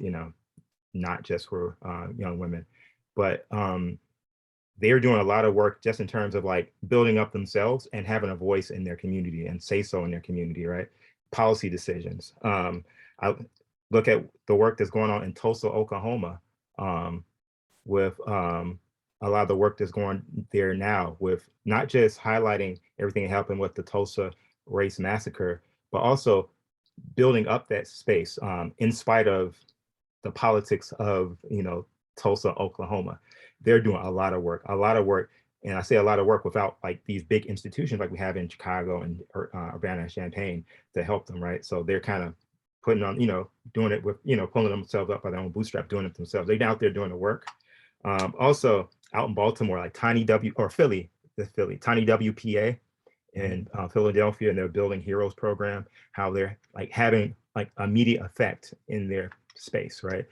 not just for young women, but they're doing a lot of work just in terms of like building up themselves and having a voice in their community and say so in their community, right? Policy decisions. I look at the work that's going on in Tulsa, Oklahoma, with a lot of the work that's going there now, with not just highlighting everything that happened with the Tulsa race massacre, but also building up that space in spite of the politics of, Tulsa, Oklahoma. They're doing a lot of work. And I say a lot of work without like these big institutions like we have in Chicago and Urbana and Champaign to help them, right? So they're kind of putting on, doing it with, pulling themselves up by their own bootstrap, doing it themselves. They're out there doing the work. Also out in Baltimore, like Tiny W or Philly, Tiny WPA in Philadelphia, and their Building Heroes program, how they're like having like immediate effect in their space, right?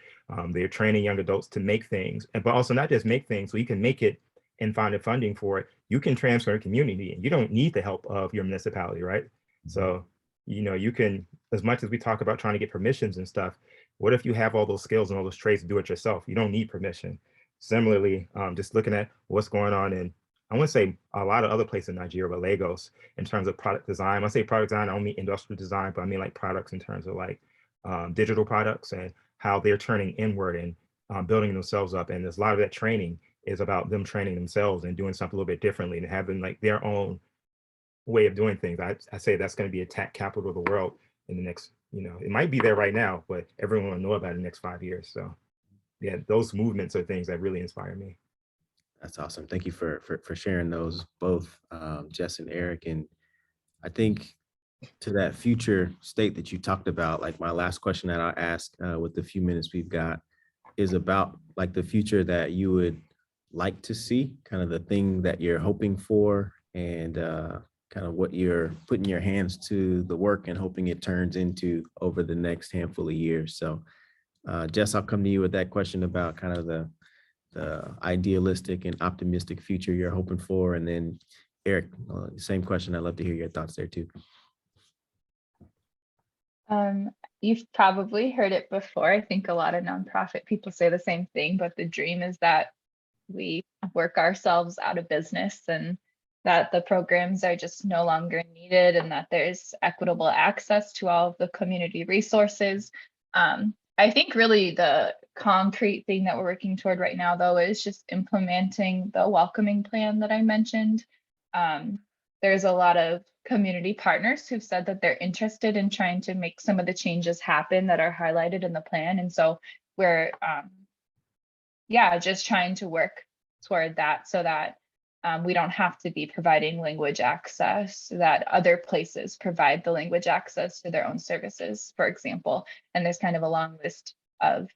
They're training young adults to make things, but also not just make things, so you can make it and find the funding for it. You can transfer a community, and you don't need the help of your municipality, right? So, you know, you can, as much as we talk about trying to get permissions and stuff, what if you have all those skills and all those traits to do it yourself? You don't need permission. Similarly, just looking at what's going on in, I want to say a lot of other places in Nigeria, but Lagos, in terms of product design. When I say product design, I don't mean industrial design, but I mean like products in terms of like digital products and how they're turning inward and building themselves up. And there's a lot of that training is about them training themselves and doing something a little bit differently and having like their own way of doing things. I say that's going to be a tech capital of the world in the next, you know, it might be there right now, but everyone will know about it in the next 5 years. So yeah, those movements are things that really inspire me. That's awesome. Thank you for sharing those both, Jess and Eric. And I think to that future state that you talked about, like my last question that I'll ask with the few minutes we've got is about like the future that you would like to see, kind of the thing that you're hoping for, and kind of what you're putting your hands to the work and hoping it turns into over the next handful of years. So Jess, I'll come to you with that question about kind of the idealistic and optimistic future you're hoping for. And then Eric, same question. I'd love to hear your thoughts there too. You've probably heard it before. I think a lot of nonprofit people say the same thing, but the dream is that we work ourselves out of business and that the programs are just no longer needed and that there's equitable access to all of the community resources. I think really the concrete thing that we're working toward right now, though, is just implementing the welcoming plan that I mentioned. There's a lot of community partners who've said that they're interested in trying to make some of the changes happen that are highlighted in the plan. And so we're, just trying to work toward that so that we don't have to be providing language access, that other places provide the language access to their own services, for example. And there's kind of a long list of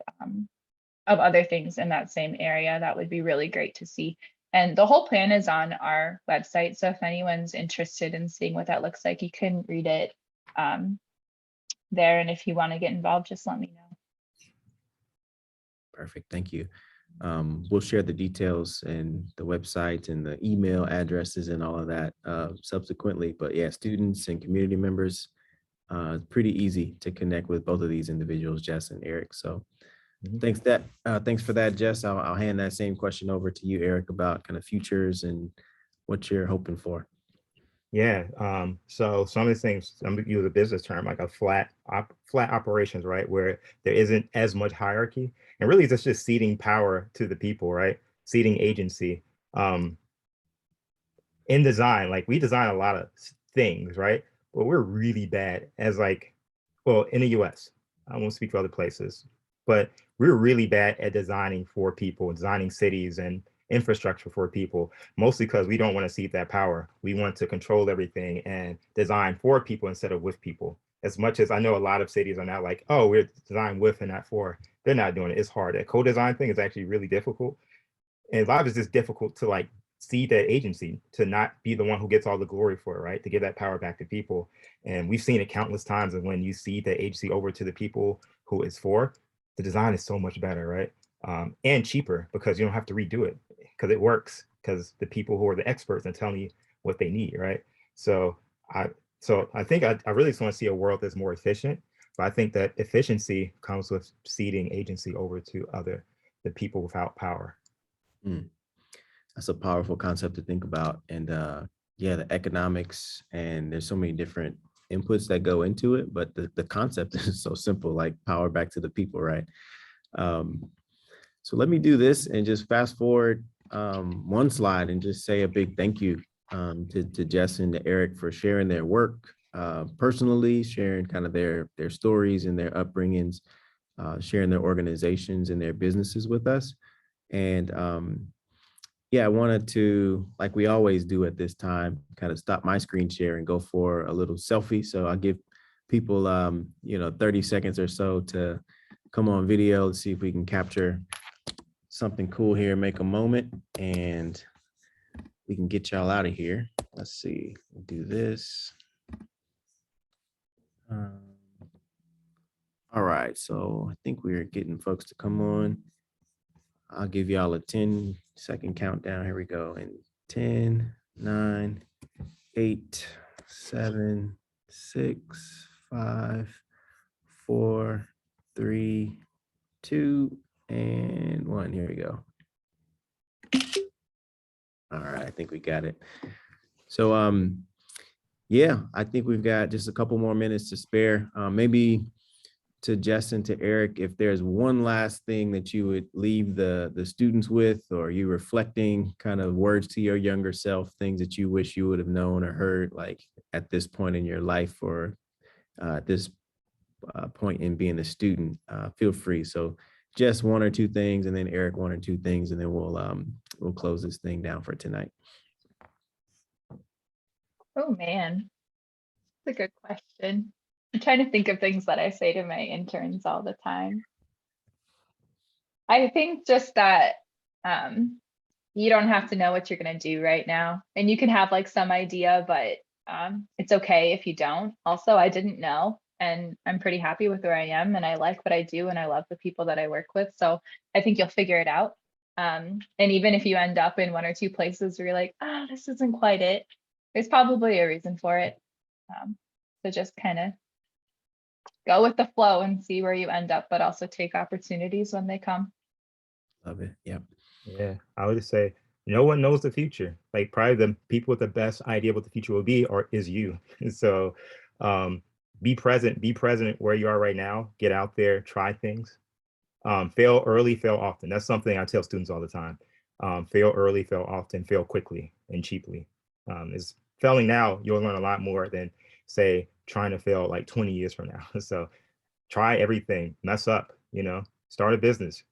other things in that same area that would be really great to see. And the whole plan is on our website. So if anyone's interested in seeing what that looks like, you can read it there. And if you want to get involved, just let me know. Perfect. Thank you. We'll share the details and the website and the email addresses and all of that subsequently. But yeah, students and community members, pretty easy to connect with both of these individuals, Jess and Eric. So thanks for that, Jess. I'll hand that same question over to you, Eric, about kind of futures and what you're hoping for. Yeah. So some of the things, I'm going to use a business term, like a flat operations, right? Where there isn't as much hierarchy, and really it's just ceding power to the people, right? Ceding agency. In design, like we design a lot of things, right? But we're really bad as like, well, in the US, I won't speak for other places, but we're really bad at designing for people, designing cities and infrastructure for people, mostly because we don't want to cede that power. We want to control everything and design for people instead of with people. As much as I know a lot of cities are now like, oh, we're designed with and not for, they're not doing it. It's hard. That co-design thing is actually really difficult. And a lot of it's just difficult to like cede that agency, to not be the one who gets all the glory for it, right? To give that power back to people. And we've seen it countless times. And when you cede that agency over to the people who it's for, the design is so much better, right? And cheaper because you don't have to redo it, because it works, because the people who are the experts are telling you what they need, right? So I think I really just want to see a world that's more efficient, but I think that efficiency comes with ceding agency over to the people without power. That's a powerful concept to think about. And yeah, the economics, and there's so many different inputs that go into it, but the concept is so simple, like power back to the people, right? So let me do this and just fast forward one slide and just say a big thank you to Jess and to Eric for sharing their work personally, sharing kind of their stories and their upbringings, sharing their organizations and their businesses with us. And yeah, I wanted to, like we always do at this time, kind of stop my screen share and go for a little selfie. So I'll give people 30 seconds or so to come on video. Let's see if we can capture something cool here, make a moment, and we can get y'all out of here. Let's see, we'll do this. All right, so I think we're getting folks to come on. I'll give y'all a 10-second countdown. Here we go. In 10, 9, 8, 7, 6, 5, 4, 3, 2, and 1. Here we go. All right, I think we got it. So, yeah, I think we've got just a couple more minutes to spare. Maybe to Jess and to Eric, if there's one last thing that you would leave the students with, or you reflecting kind of words to your younger self, things that you wish you would have known or heard, like at this point in your life, or at this point in being a student, feel free. So Jess, 1 or 2 things, and then Eric, 1 or 2 things, and then we'll close this thing down for tonight. Oh man, that's a good question. I'm trying to think of things that I say to my interns all the time. I think just that you don't have to know what you're going to do right now. And you can have like some idea, but it's okay if you don't. Also, I didn't know, and I'm pretty happy with where I am, and I like what I do, and I love the people that I work with. So I think you'll figure it out. And even if you end up in 1 or 2 places where you're like, oh, this isn't quite it, there's probably a reason for it. So just kind of go with the flow and see where you end up, but also take opportunities when they come. Love it. Yep. Yeah, I would just say no one knows the future. Like probably the people with the best idea what the future will be is you. So be present where you are right now. Get out there, try things. Fail early, fail often. That's something I tell students all the time. Fail early, fail often, fail quickly and cheaply. Is failing now, you'll learn a lot more than say trying to fail like 20 years from now. So try everything, mess up, start a business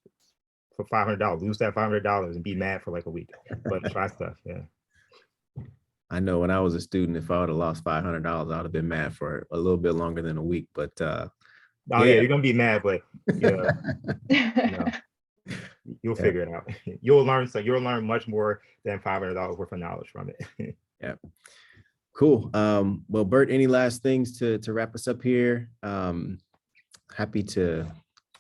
for $500, lose that $500 and be mad for like a week, but try stuff. Yeah. I know when I was a student, if I would have lost $500, I would have been mad for a little bit longer than a week, but oh yeah, you're going to be mad, but you'll figure it out. You'll learn much more than $500 worth of knowledge from it. Yeah. Cool. Well, Bert, any last things to wrap us up here? Happy to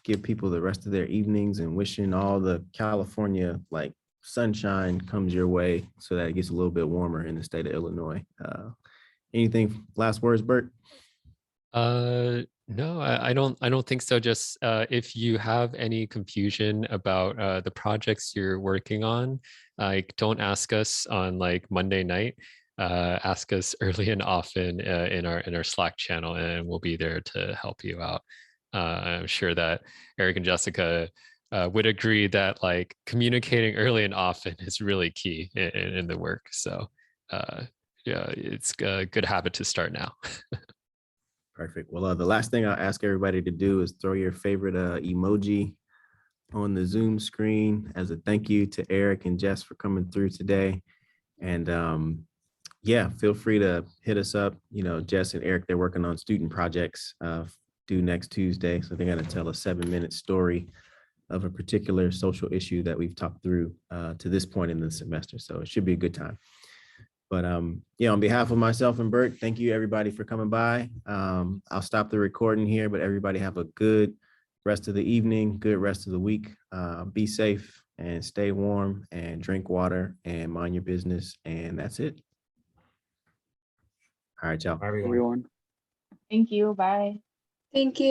give people the rest of their evenings, and wishing all the California like sunshine comes your way so that it gets a little bit warmer in the state of Illinois. Anything last words, Bert? No, I don't think so. Just if you have any confusion about the projects you're working on, like don't ask us on like Monday night. Ask us early and often in our Slack channel, and we'll be there to help you out. I'm sure that Eric and Jessica would agree that like communicating early and often is really key in the work. So yeah, it's a good habit to start now. Perfect. Well, the last thing I'll ask everybody to do is throw your favorite emoji on the Zoom screen as a thank you to Eric and Jess for coming through today. And yeah, feel free to hit us up. Jess and Eric, they're working on student projects due next Tuesday. So they're going to tell a 7-minute story of a particular social issue that we've talked through to this point in the semester. So it should be a good time. But yeah, on behalf of myself and Bert, thank you everybody for coming by. I'll stop the recording here, but everybody have a good rest of the evening, good rest of the week. Be safe and stay warm and drink water and mind your business. And that's it. All right, y'all. Everyone. Thank you. Bye. Thank you.